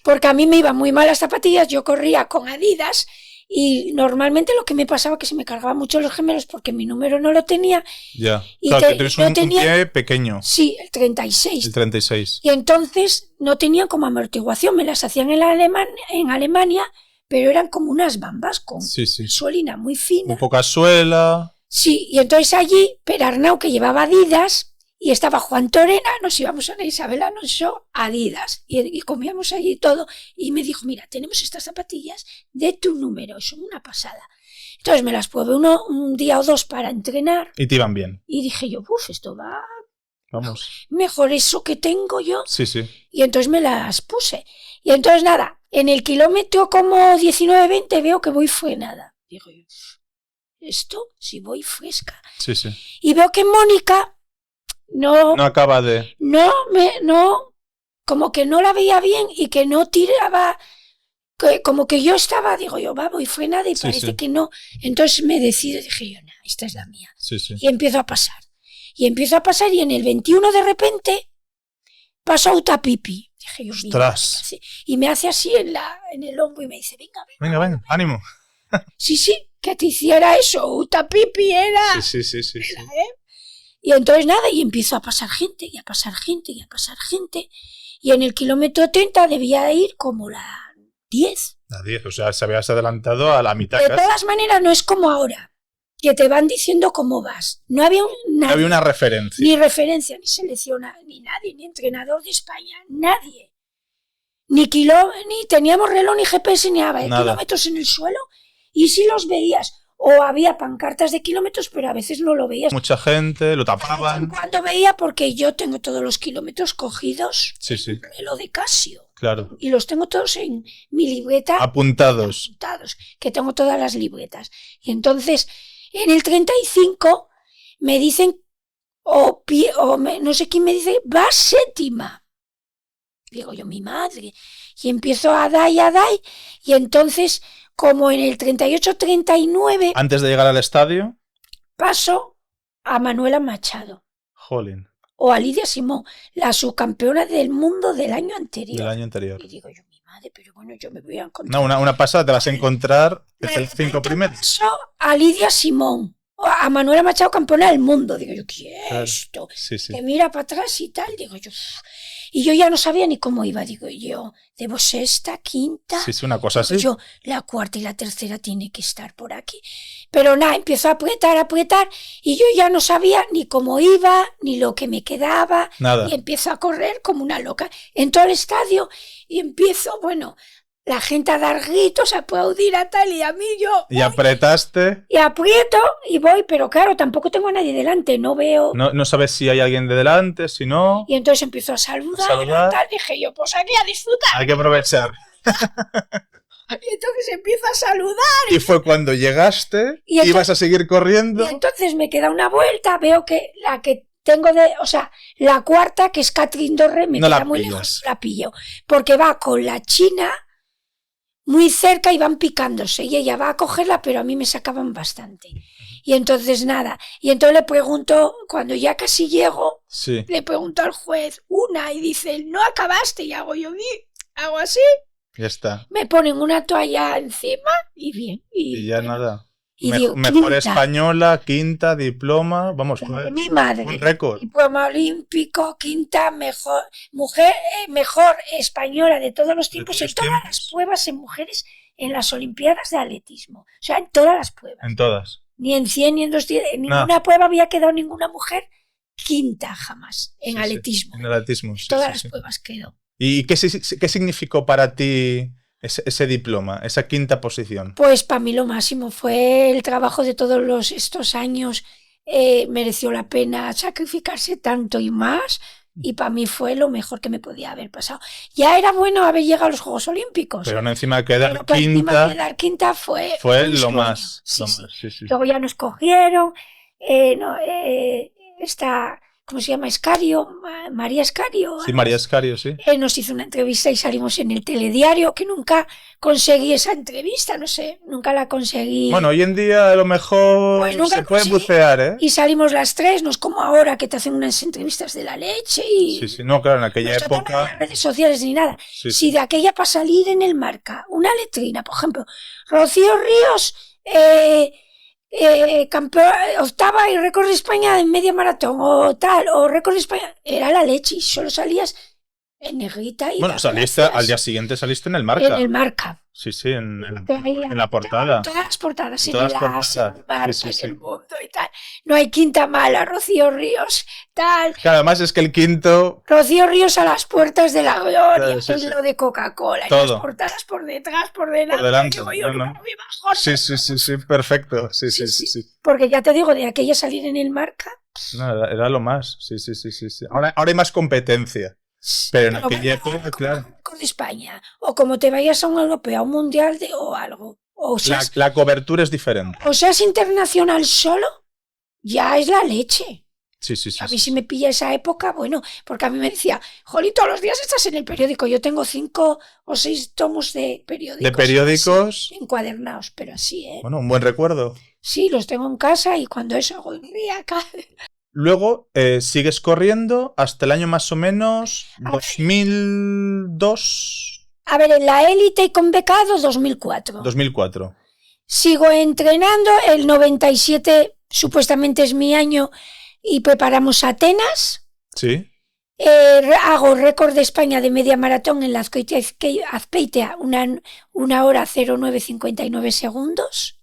Porque a mí me iban muy mal las zapatillas, yo corría con Adidas y normalmente lo que me pasaba es que se me cargaban mucho los gemelos porque mi número no lo tenía. Ya, y claro, que tienes un pie pequeño. Sí, el 36. El 36. Y entonces no tenían como amortiguación, me las hacían en Alemania, pero eran como unas bambas con suelina muy fina. Un poca suela. Sí, y entonces allí, Perarnau, que llevaba Adidas, y estaba Juan Torena, nos íbamos a la Isabel Alonso, Adidas, y comíamos allí todo, y me dijo, mira, tenemos estas zapatillas de tu número, son una pasada. Entonces me las probé un día o dos para entrenar. Y te iban bien. Y dije yo, esto va... Vamos. Mejor eso que tengo yo. Sí, sí. Y entonces me las puse. Y entonces nada, en el kilómetro como 19-20 veo que voy frenada. Digo yo, esto si voy fresca. Sí, sí. Y veo que Mónica no acaba de... No, como que no la veía bien y que no tiraba, como que yo estaba, digo yo, voy frenada y Sí, parece sí. que no. Entonces me decido, dije yo, esta es la mía. Sí, sí. Y empiezo a pasar. Y en el 21 de repente paso a Utapipi. Dije yo, ¡Ostras! sí. Y me hace así en el hombro y me dice, venga, ánimo. Sí, que te hiciera eso, Utapipi era... Sí. Era, Y entonces nada, y empiezo a pasar gente, y a pasar gente, y a pasar gente. Y en el kilómetro 30 debía ir como la 10. La 10, o sea, se habías adelantado a la mitad De casi. todas maneras, no es como ahora, que te van diciendo cómo vas. No había No había una referencia. Ni referencia, ni seleccionado, ni nadie, ni entrenador de España, nadie. Ni teníamos reloj, ni GPS, ni nada. Kilómetros en el suelo, y si los veías... O había pancartas de kilómetros, pero a veces no lo veías. Mucha gente, lo tapaban. Cuando veía, porque yo tengo todos los kilómetros cogidos Sí. en reloj de Casio. Claro. Y los tengo todos en mi libreta. Apuntados. Que tengo todas las libretas. Y entonces, en el 35, me dicen, no sé quién me dice, va séptima. Digo yo, mi madre. Y empiezo a dar, y entonces... Como en el 38-39... Antes de llegar al estadio... Paso a Manuela Machado. Jolín. O a Lidia Simón, la subcampeona del mundo del año anterior. Y digo yo, mi madre, pero bueno, yo me voy a encontrar... No, una pasada te vas a encontrar desde el 5 primeros. Paso a Lidia Simón, o a Manuela Machado, campeona del mundo. Digo yo, ¿qué es esto? Sí. Que mira para atrás y tal. Digo yo... Y yo ya no sabía ni cómo iba, digo yo, debo sexta, quinta. Sí, una cosa así. Yo, la cuarta y la tercera tiene que estar por aquí. Pero nada, empiezo a apretar, y yo ya no sabía ni cómo iba, ni lo que me quedaba. Nada. Y empiezo a correr como una loca en todo el estadio, y empiezo, la gente a dar gritos, a aplaudir a tal, y a mí yo... Y apretaste. Y aprieto, y voy, pero claro, tampoco tengo a nadie delante, no veo... No sabes si hay alguien de delante, si no... Y entonces empiezo a saludar. Tal, dije yo, pues aquí a disfrutar. Hay que aprovechar. Y entonces empiezo a saludar. Y fue cuando llegaste, ibas a seguir corriendo. Y entonces me queda una vuelta, veo que la que tengo la cuarta, que es Catherine Doré, me queda muy lejos, la pillo. Porque va con la china... muy cerca y van picándose, y ella va a cogerla, pero a mí me sacaban bastante. Y entonces nada, y entonces le pregunto, cuando ya casi llego, le pregunto al juez y dice, no acabaste, y hago así, ya está. Me ponen una toalla encima y bien. Y ya nada. Y digo, mejor española, quinta, diploma, vamos, mi madre, un récord. Diploma olímpico, quinta, mejor mujer, mejor española de todos los tiempos, en todas las pruebas en mujeres, en las Olimpiadas de atletismo. O sea, en todas las pruebas. En todas. Ni en 100 ni en 200, en ninguna prueba había quedado ninguna mujer quinta jamás en atletismo. En atletismo, todas las pruebas quedó. ¿Y qué significó para ti ese diploma, esa quinta posición? Pues para mí lo máximo fue el trabajo de todos estos años. Mereció la pena sacrificarse tanto y más, y para mí fue lo mejor que me podía haber pasado. Ya era bueno haber llegado a los Juegos Olímpicos, pero no encima quedar quinta fue lo más. Sí. Luego ya nos cogieron, ¿cómo se llama? Escario, María Escario. Sí, María Escario, sí. Nos hizo una entrevista y salimos en el telediario, que nunca conseguí esa entrevista, no sé, nunca la conseguí. Bueno, hoy en día a lo mejor se puede bucear, ¿eh? Y salimos las tres, no es como ahora que te hacen unas entrevistas de la leche y... Sí, no, claro, en aquella época... No había redes sociales ni nada. Si de aquella para salir en el Marca, una letrina, por ejemplo, Rocío Ríos... campeón, octava y récord de España en media maratón o récord de España, era la leche, y solo salías En negrita y Bueno, al día siguiente saliste en el en Marca. el Marca. Sí, en la portada. Todas las portadas, En en todas el las As, en el portadas. Marca, Sí, sí, en el sí. Mundo y tal. No hay quinta mala, Rocío Ríos, tal. Claro, además es que el quinto... Rocío Ríos a las puertas de la gloria, Sí, es sí. lo de Coca-Cola, y las Todo. portadas por detrás, por delante. Por delante. Digo yo, No, no. nunca me bajó, Sí, perfecto. Sí. Porque ya te digo, de aquella salir en el Marca. No, era lo más. Sí. Ahora hay más competencia. Pero en aquella época, claro. Con España. O como te vayas a un europeo, a un mundial o algo. O seas, La cobertura es diferente. o seas internacional solo, ya es la leche. Sí. A mí si me pilla esa época, bueno, porque a mí me decía, Jolín, todos los días estás en el periódico. Yo tengo 5 o 6 tomos de periódicos. De periódicos. Así, encuadernados, pero así, ¿eh? Bueno, un buen recuerdo. Sí, los tengo en casa y cuando eso hago el día acá. Luego sigues corriendo hasta el año más o menos 2002. A ver, en la élite y con becado 2004. 2004. Sigo entrenando, el 97 supuestamente es mi año y preparamos Atenas. Sí. Hago récord de España de media maratón en la Azpeitia, 1 hora 09:59 segundos.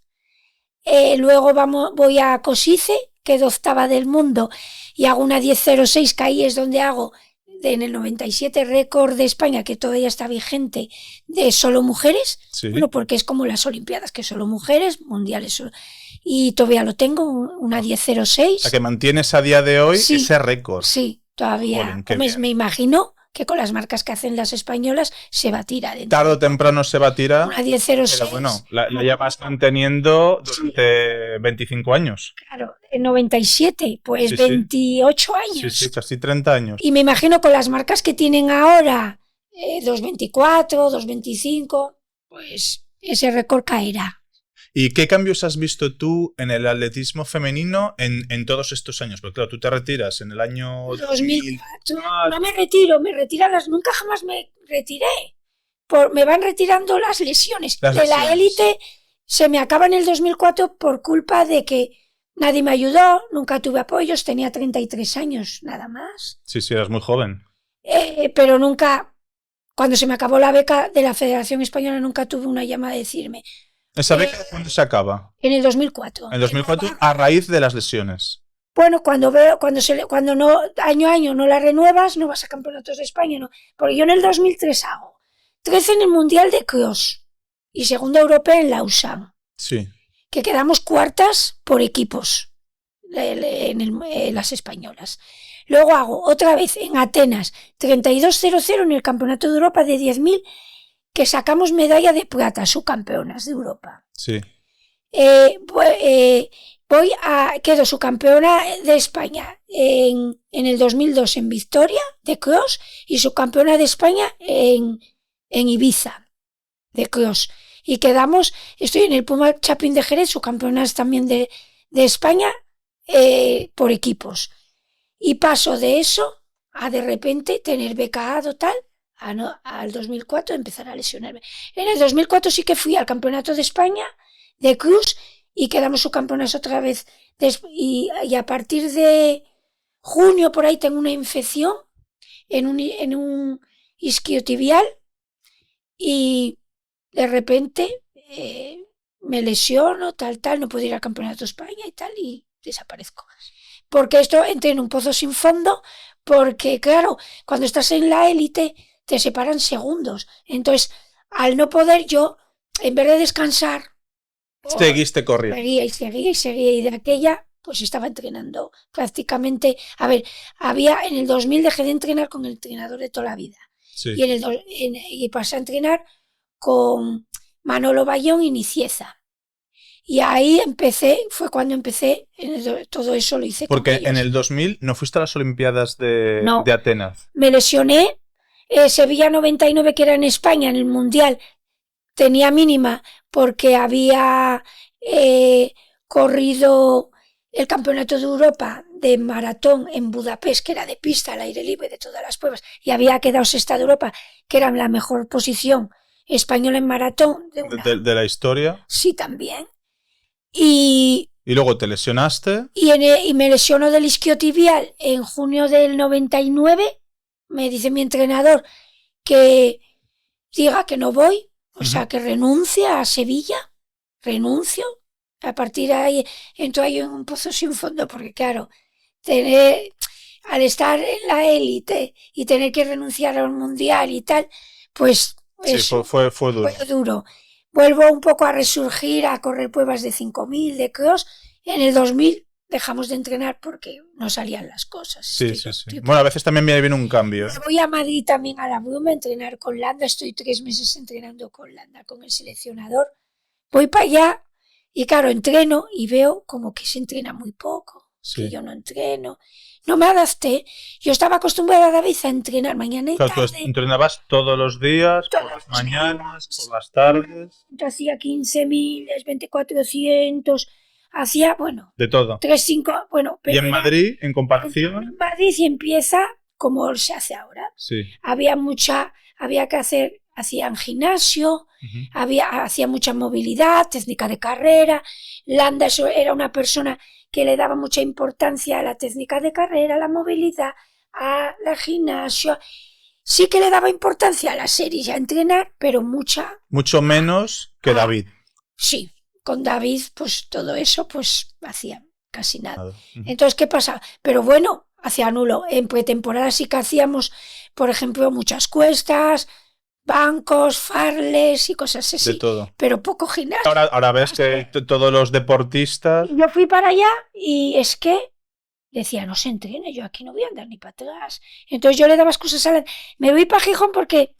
Luego voy a Cosice, quedo octava del mundo y hago una 10:06, que ahí es donde hago en el 97 récord de España, que todavía está vigente, de solo mujeres. Sí. Bueno, porque es como las Olimpiadas, que solo mujeres, mundiales solo. Y todavía lo tengo, una 10:06. O sea, que mantienes a día de hoy Sí, ese récord. Sí, todavía. Jolín, Me imagino que con las marcas que hacen las españolas se batirá dentro. Tarde o temprano se batirá. Una 10:06. Pero bueno, la llevas manteniendo durante 25 años. Claro, en 97, pues Sí, 28 años. Sí, casi 30 años. Y me imagino con las marcas que tienen ahora, 2:24, 2:25, pues ese récord caerá. ¿Y qué cambios has visto tú en el atletismo femenino en todos estos años? Porque claro, tú te retiras en el año 2004. No me retiro, nunca jamás me retiré. Me van retirando las lesiones. De la élite se me acaba en el 2004 por culpa de que nadie me ayudó, nunca tuve apoyos, tenía 33 años, nada más. Sí, eras muy joven. Pero nunca, cuando se me acabó la beca de la Federación Española, nunca tuve una llamada a decirme. ¿Esa beca cuándo se acaba? En el 2004. En el 2004 a raíz de las lesiones. Bueno, cuando no, año a año no la renuevas, no vas a campeonatos de España, no. Porque yo en el 2003 hago 13 en el Mundial de Cross y segunda europea en Lausanne. Sí. Que quedamos cuartas por equipos en las españolas. Luego hago otra vez en Atenas 32:00 en el Campeonato de Europa de 10.000, que sacamos medalla de plata, subcampeonas de Europa. Sí. Quedo subcampeona de España en el 2002 en Victoria de cross y subcampeona de España en Ibiza de cross. Y estoy en el Puma Chapín de Jerez, subcampeonas también de España por equipos. Y paso de eso a de repente tener beca total. Al 2004 empezar a lesionarme. En el 2004 sí que fui al Campeonato de España de cruz y quedamos subcampeonas otra vez. Y a partir de junio por ahí tengo una infección en un isquiotibial y de repente me lesiono, tal, no puedo ir al Campeonato de España y tal, y desaparezco. Porque esto entré en un pozo sin fondo, porque claro, cuando estás en la élite te separan segundos. Entonces, al no poder yo, en vez de descansar, seguiste corriendo. Seguía. Y de aquella, pues estaba entrenando prácticamente. A ver, en el 2000 dejé de entrenar con el entrenador de toda la vida. Sí. Y pasé a entrenar con Manolo Bayón y Nicieza. Y ahí fue cuando empecé, todo eso lo hice. Porque en el 2000 no fuiste a las Olimpiadas de Atenas. Me lesioné. Sevilla 99, que era en España, en el Mundial, tenía mínima porque había corrido el Campeonato de Europa de maratón en Budapest, que era de pista al aire libre de todas las pruebas, y había quedado sexta de Europa, que era la mejor posición española en maratón. ¿De la historia? Sí, también. Y luego te lesionaste. Y me lesionó del isquiotibial en junio del 99, me dice mi entrenador que diga que no voy, o sea, que renuncie a Sevilla, renuncio. A partir de ahí entro ahí en un pozo sin fondo, porque claro, al estar en la élite y tener que renunciar a un mundial y tal, pues Sí, eso fue duro. fue duro. Vuelvo un poco a resurgir, a correr pruebas de 5.000, de cross. En el 2000 dejamos de entrenar porque no salían las cosas. Sí. Bueno, a veces también me viene un cambio. Voy a Madrid también a la Bruma a entrenar con Landa. Estoy 3 meses entrenando con Landa, con el seleccionador. Voy para allá y claro, entreno y veo como que se entrena muy poco. Que yo no entreno. No me adapté. Yo estaba acostumbrada, David, a entrenar mañana y tarde. Tú entrenabas todos los días, por las mañanas, por las tardes. Yo hacía 15.000, 2400, hacía, bueno... De todo. 3, 5, bueno... Pero ¿y en Madrid, en comparación? En Madrid empieza como se hace ahora. Sí. Había que hacer, hacían gimnasio, hacía mucha movilidad, técnica de carrera. Landa era una persona que le daba mucha importancia a la técnica de carrera, a la movilidad, a la gimnasio. Sí que le daba importancia a las series y a entrenar, pero mucho menos que David. Sí, con David pues todo eso pues hacía casi nada. Entonces, ¿qué pasa? Pero bueno, hacía nulo. En pretemporada sí que hacíamos, por ejemplo, muchas cuestas, bancos, farles y cosas así. De todo. Pero poco gimnasio. Ahora ves que todos los deportistas... Yo fui para allá y es que decía, no se entrene, yo aquí no voy a andar ni para atrás. Entonces yo le daba excusas a me voy para Gijón porque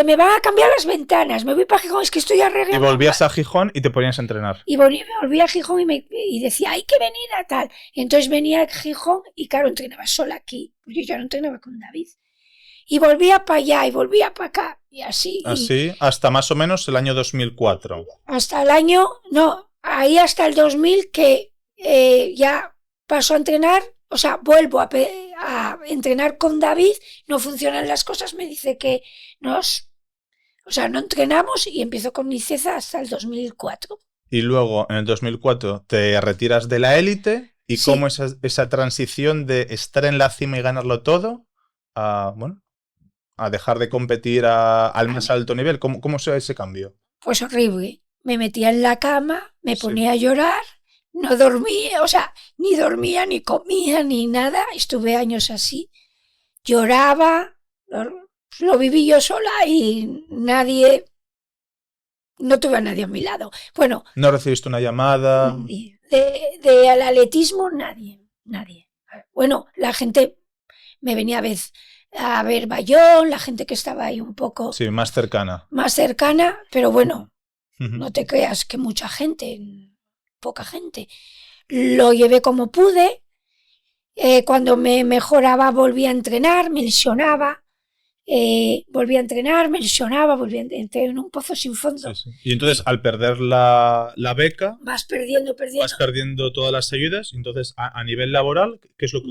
me van a cambiar las ventanas, me voy para Gijón, es que estoy arreglando. Y volvías a Gijón y te ponías a entrenar. Y volví a Gijón y decía, hay que venir a tal. Entonces venía a Gijón y claro, entrenaba sola aquí, porque yo ya no entrenaba con David. Y volvía para allá y volvía para acá y así. Así, hasta más o menos el año 2004. Hasta el año, no, ahí hasta el 2000 que ya paso a entrenar, o sea, vuelvo a entrenar con David, no funcionan las cosas, me dice que no entrenamos y empiezo con Niceza hasta el 2004. Y luego, en el 2004, te retiras de la élite. ¿Y cómo es esa transición de estar en la cima y ganarlo todo a dejar de competir al más alto nivel? ¿Cómo se ve ese cambio? Pues horrible. Me metía en la cama, me ponía a llorar, no dormía, o sea, ni dormía, ni comía, ni nada. Estuve años así. Lloraba, lo viví yo sola y no tuve a nadie a mi lado. Bueno. ¿No recibiste una llamada? De al atletismo, nadie. Bueno, la gente me venía a ver Bayón, la gente que estaba ahí un poco... Sí, más cercana. Más cercana, pero bueno, no te creas que mucha gente, poca gente. Lo llevé como pude. Cuando me mejoraba volví a entrenar, me lesionaba. Volví a entrenar, me lesionaba, entré en un pozo sin fondo. Sí. Y entonces, al perder la beca, vas perdiendo. Vas perdiendo todas las ayudas. Entonces, a nivel laboral, ¿qué es lo que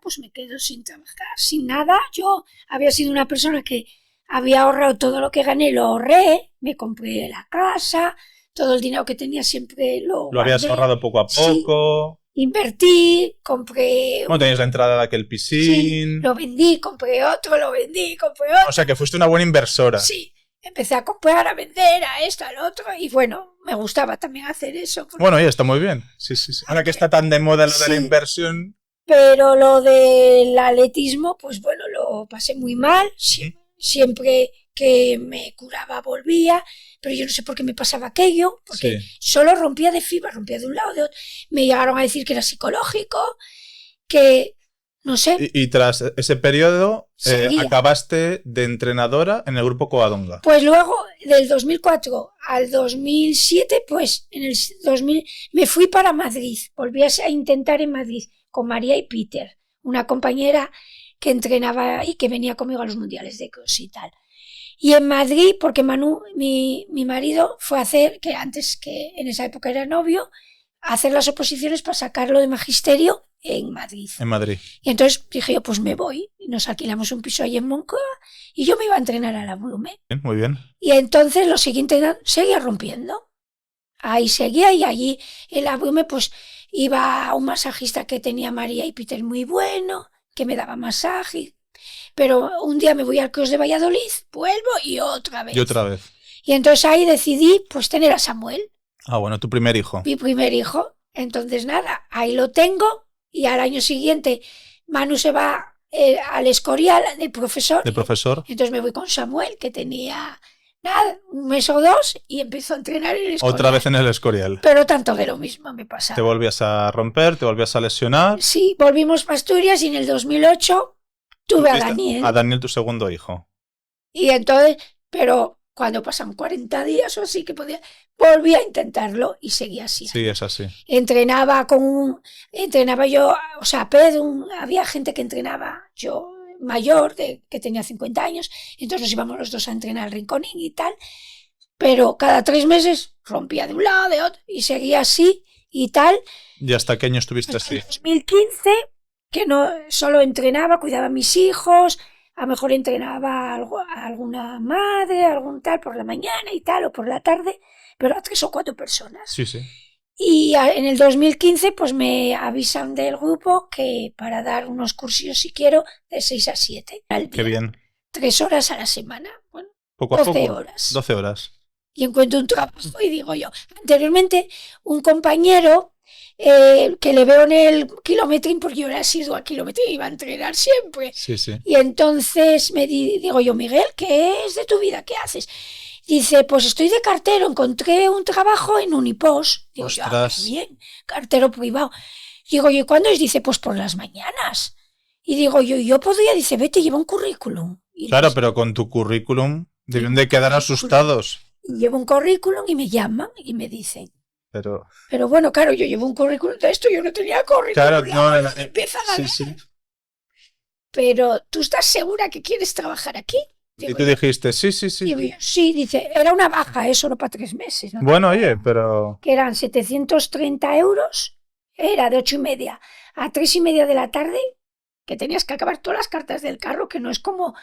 pues me quedo sin trabajar, sin nada. Yo había sido una persona que había ahorrado todo lo que gané, lo ahorré, me compré la casa, todo el dinero que tenía siempre lo habías ahorrado poco a poco. Sí. Invertí, compré... Bueno, tenías la entrada de aquel piscín. Sí, lo vendí, compré otro, O sea, que fuiste una buena inversora. Sí, empecé a comprar, a vender, a esto, al otro, y bueno, me gustaba también hacer eso. Bueno, ya está muy bien. Sí. Ahora que está tan de moda lo de la inversión... Pero lo del atletismo, pues bueno, lo pasé muy mal. Siempre que me curaba volvía, pero yo no sé por qué me pasaba aquello, porque solo rompía de fibra, rompía de un lado, de otro. Me llegaron a decir que era psicológico, que no sé. Y tras ese periodo acabaste de entrenadora en el grupo Covadonga. Pues luego, del 2004 al 2007, pues en el 2000 me fui para Madrid, volví a intentar en Madrid con María y Peter, una compañera que entrenaba y que venía conmigo a los mundiales de cross y tal. Y en Madrid, porque Manu, mi marido, fue a hacer, que antes que en esa época era novio, a hacer las oposiciones para sacarlo de magisterio en Madrid. Y entonces dije yo, pues me voy. Y nos alquilamos un piso ahí en Moncloa y yo me iba a entrenar a la Blume. Muy bien. Y entonces lo siguiente seguía rompiendo. Ahí seguía y allí en la Blume pues iba a un masajista que tenía María y Peter muy bueno, que me daba masaje. Pero un día me voy al Cross de Valladolid, vuelvo y otra vez. Y otra vez. Y entonces ahí decidí pues tener a Samuel, Ah, bueno, tu primer hijo. mi primer hijo. Entonces nada, ahí lo tengo y al año siguiente Manu se va al Escorial de profesor. ¿De profesor? Entonces me voy con Samuel, que tenía nada, un mes o dos, y empiezo a entrenar en el Escorial. Otra vez en el Escorial. Pero tanto de lo mismo me pasaba. Te volvías a romper, te volvías a lesionar. Sí, volvimos a Asturias y en el 2008 tuve a Tuviste Daniel. A Daniel, tu segundo hijo. Y entonces, pero cuando pasan 40 días o así que podía, volví a intentarlo y seguía así. Sí, es así. Entrenaba yo, o sea, Pedro, había gente que entrenaba yo mayor, que tenía 50 años, entonces nos íbamos los dos a entrenar al Rinconín y tal, pero cada 3 meses rompía de un lado, de otro, y seguía así y tal. ¿Y hasta qué año estuviste Hasta así? el 2015, que no solo entrenaba, cuidaba a mis hijos, a lo mejor entrenaba a alguna madre, algún tal por la mañana y tal, o por la tarde, pero a 3 o 4 personas. Sí, sí. Y en el 2015 pues me avisan del grupo que para dar unos cursillos, si quiero, de 6 a 7 al día. Qué bien. 3 horas a la semana. Bueno, Poco a 12 poco. horas. 12 horas. Y encuentro un trabajo y digo yo. Anteriormente, un compañero que le veo en el kilometrín, porque yo era asiduo al kilometrín, iba a entrenar siempre. Sí, sí. Y entonces digo yo, Miguel, ¿qué es de tu vida? ¿Qué haces? Dice, pues estoy de cartero, encontré un trabajo en Unipos. Digo yo, Ostras. bien, cartero privado. Digo yo, ¿y cuándo es? Dice, pues por las mañanas. Y digo yo podría, dice, vete, lleva un currículum. Y Claro, dice, pero con tu currículum deben de quedar asustados. y llevo un currículum y me llaman y me dicen. Pero Pero bueno, claro, yo llevo un currículum de esto, yo no tenía currículum. claro, no, Empiezan a sí, dar. sí. Pero, ¿tú estás segura que quieres trabajar aquí? Y Digo tú yo, dijiste, sí, sí, sí. digo yo, sí, dice, era una baja, solo para 3 meses, ¿no? Bueno, oye, pero Que eran 730 euros, era de 8:30 a 3:30 de la tarde, que tenías que acabar todas las cartas del carro, que no es como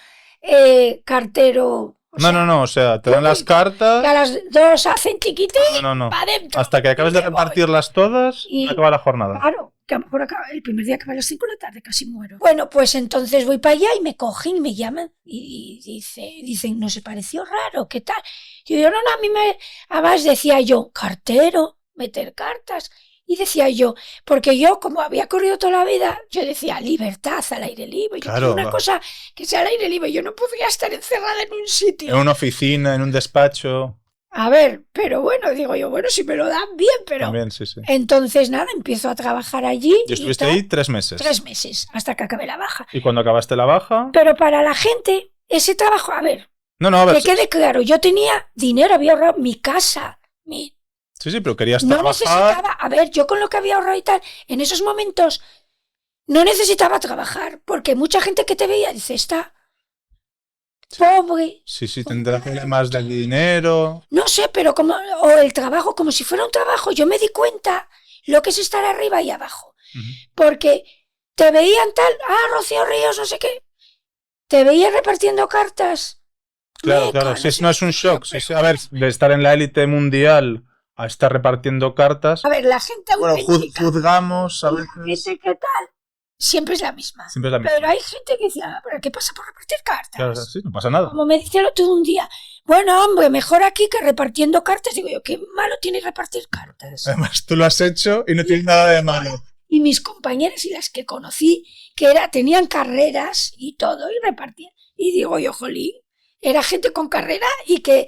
cartero. no, o sea, te dan las que a cartas. las 2 hacen chiquitín, No. para adentro. Hasta que acabes de Y me voy. repartirlas todas, Y- acaba la jornada. Claro, que a lo mejor el primer día acaba a las 5 de la tarde, casi muero. Bueno, pues entonces voy para allá y me cogen y me llaman y dicen, ¿no se pareció raro? ¿Qué tal? Y yo, no, a mí además decía yo, cartero, meter cartas. Y decía yo, porque yo, como había corrido toda la vida, yo decía, libertad al aire libre. Yo Claro, quiero una va. cosa que sea al aire libre. Yo no podría estar encerrada en un sitio. En una oficina, en un despacho. A ver, pero bueno, digo yo, bueno, si me lo dan bien, pero... También, sí, sí. Entonces, nada, empiezo a trabajar allí. Y estuviste tal. ahí 3 meses. 3 meses, hasta que acabé la baja. Y cuando acabaste la baja. Pero para la gente, ese trabajo, a ver, No, a ver. que quede claro, yo tenía dinero, había ahorrado mi casa, Sí, pero querías no trabajar. necesitaba, a ver, yo con lo que había ahorrado y tal, en esos momentos no necesitaba trabajar, porque mucha gente que te veía dice, está pobre, Sí, tendrás problemas de dinero. no sé, pero como, o el trabajo, como si fuera un trabajo, yo me di cuenta lo que es estar arriba y abajo, porque te veían tal, Rocío Ríos, no sé qué, te veían repartiendo cartas. Claro. Sí, no es un shock. Sí. A ver, de estar en la élite mundial a estar repartiendo cartas. A ver, la gente Bueno, auténtica, juzgamos a la veces. gente que tal, siempre es la misma. Siempre es la misma. Pero hay gente que dice, ¿pero qué pasa por repartir cartas? Claro, sí, no pasa nada. Como me dice el otro un día, bueno, hombre, mejor aquí que repartiendo cartas. Digo yo, ¿qué malo tiene repartir cartas? Además, tú lo has hecho y no tienes nada de malo. Y mis compañeras y las que conocí, que tenían carreras y todo, y repartían. Y digo yo, jolín, era gente con carrera y que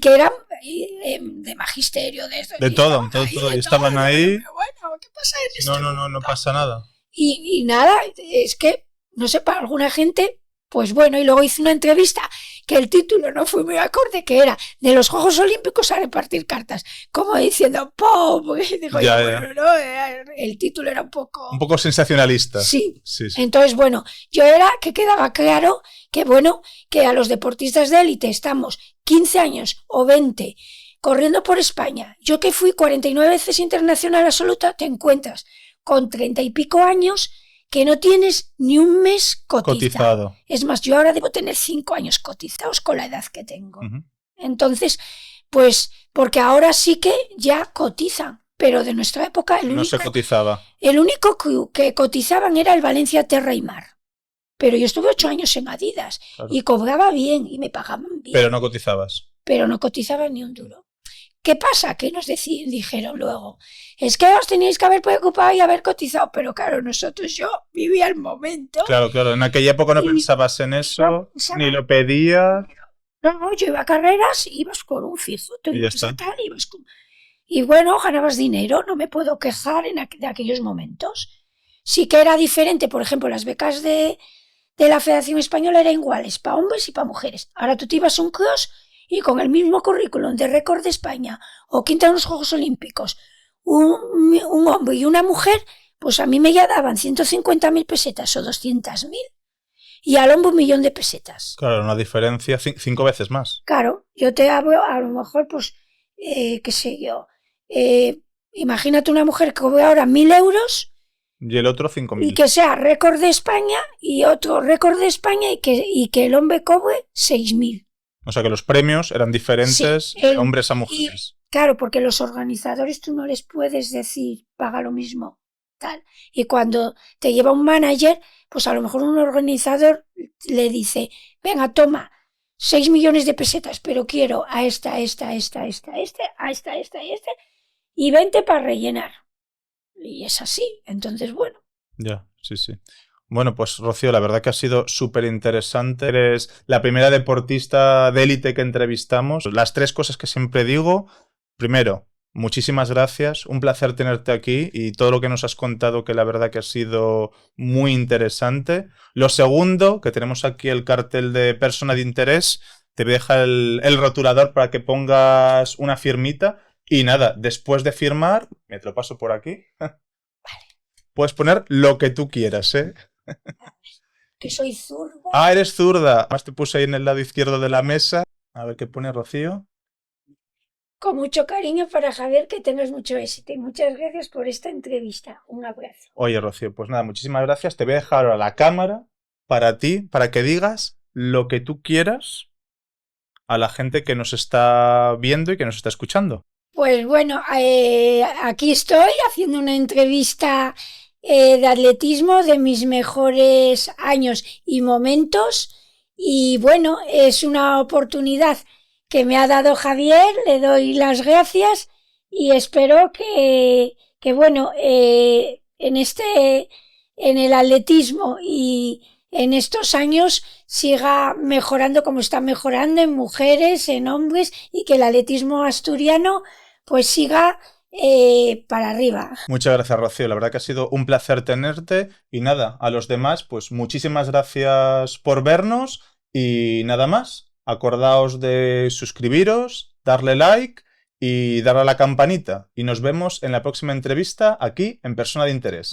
eran de magisterio, de todo, y estaban ahí. Pero bueno, ¿qué pasa en este mundo? No pasa nada. Y nada, es que, no sé, para alguna gente, pues bueno, y luego hice una entrevista que el título no fue muy acorde, que era de los Juegos Olímpicos a repartir cartas, como diciendo, pobre, digo Ya. Bueno, no, el título era un poco sensacionalista. Sí. Sí. Entonces, bueno, yo era que quedaba claro que, bueno, que a los deportistas de élite estamos 15 años o 20 corriendo por España. Yo que fui 49 veces internacional absoluta, te encuentras con 30 y pico años que no tienes ni un mes cotizado. Es más, yo ahora debo tener 5 años cotizados con la edad que tengo. Entonces, pues, porque ahora sí que ya cotizan, pero de nuestra época No se cotizaba. el único que cotizaban era el Valencia Terra y Mar. Pero yo estuve 8 años en Adidas y cobraba bien y me pagaban bien. Pero no cotizabas. Pero no cotizaba ni un duro. ¿Qué pasa? Que nos dijeron luego, es que os teníais que haber preocupado y haber cotizado, pero claro, yo vivía el momento. Claro, en aquella época no pensabas en eso, ni lo pedías. No, yo iba a carreras, ibas con un fijo, y ya está. Y bueno, ganabas dinero, no me puedo quejar de aquellos momentos. Sí que era diferente, por ejemplo, las becas de la Federación Española eran iguales para hombres y para mujeres. Ahora tú te ibas a un cross y con el mismo currículum de récord de España o quinta en los Juegos Olímpicos, un hombre y una mujer, pues a mí me ya daban 150.000 pesetas o 200.000 y al hombre 1.000.000 de pesetas. Claro, una diferencia 5 veces más. Claro, yo te hablo a lo mejor, pues, qué sé yo, imagínate una mujer que cobra ahora 1.000 euros y el otro 5.000. Y que sea récord de España y otro récord de España y que el hombre cobre 6.000. O sea que los premios eran diferentes de hombres a mujeres. Claro, porque los organizadores tú no les puedes decir paga lo mismo, tal. Y cuando te lleva un manager, pues a lo mejor un organizador le dice, venga, toma 6 millones de pesetas, pero quiero a esta, y vente para rellenar. Y es así, entonces bueno. Ya, sí. Bueno, pues Rocío, la verdad que ha sido súper interesante. Eres la primera deportista de élite que entrevistamos. Las 3 cosas que siempre digo. Primero, muchísimas gracias. Un placer tenerte aquí y todo lo que nos has contado, que la verdad que ha sido muy interesante. Lo segundo, que tenemos aquí el cartel de persona de interés. Te voy a dejar el rotulador para que pongas una firmita. Y nada, después de firmar, me te lo paso por aquí. Vale. Puedes poner lo que tú quieras, ¿eh? Que soy zurda. Ah, eres zurda. Además te puse ahí en el lado izquierdo de la mesa. A ver qué pone Rocío. Con mucho cariño para Javier, que tengas mucho éxito. Y muchas gracias por esta entrevista. Un abrazo. Oye, Rocío, pues nada, muchísimas gracias. Te voy a dejar ahora la cámara para ti, para que digas lo que tú quieras a la gente que nos está viendo y que nos está escuchando. Pues bueno, aquí estoy haciendo una entrevista de atletismo de mis mejores años y momentos. Y bueno, es una oportunidad que me ha dado Javier, le doy las gracias y espero que bueno, en el atletismo y en estos años siga mejorando como está mejorando en mujeres, en hombres y que el atletismo asturiano pues siga para arriba. Muchas gracias, Rocío. La verdad que ha sido un placer tenerte y nada, a los demás pues muchísimas gracias por vernos y nada más. Acordaos de suscribiros, darle like y darle a la campanita. Y nos vemos en la próxima entrevista aquí en Persona de Interés.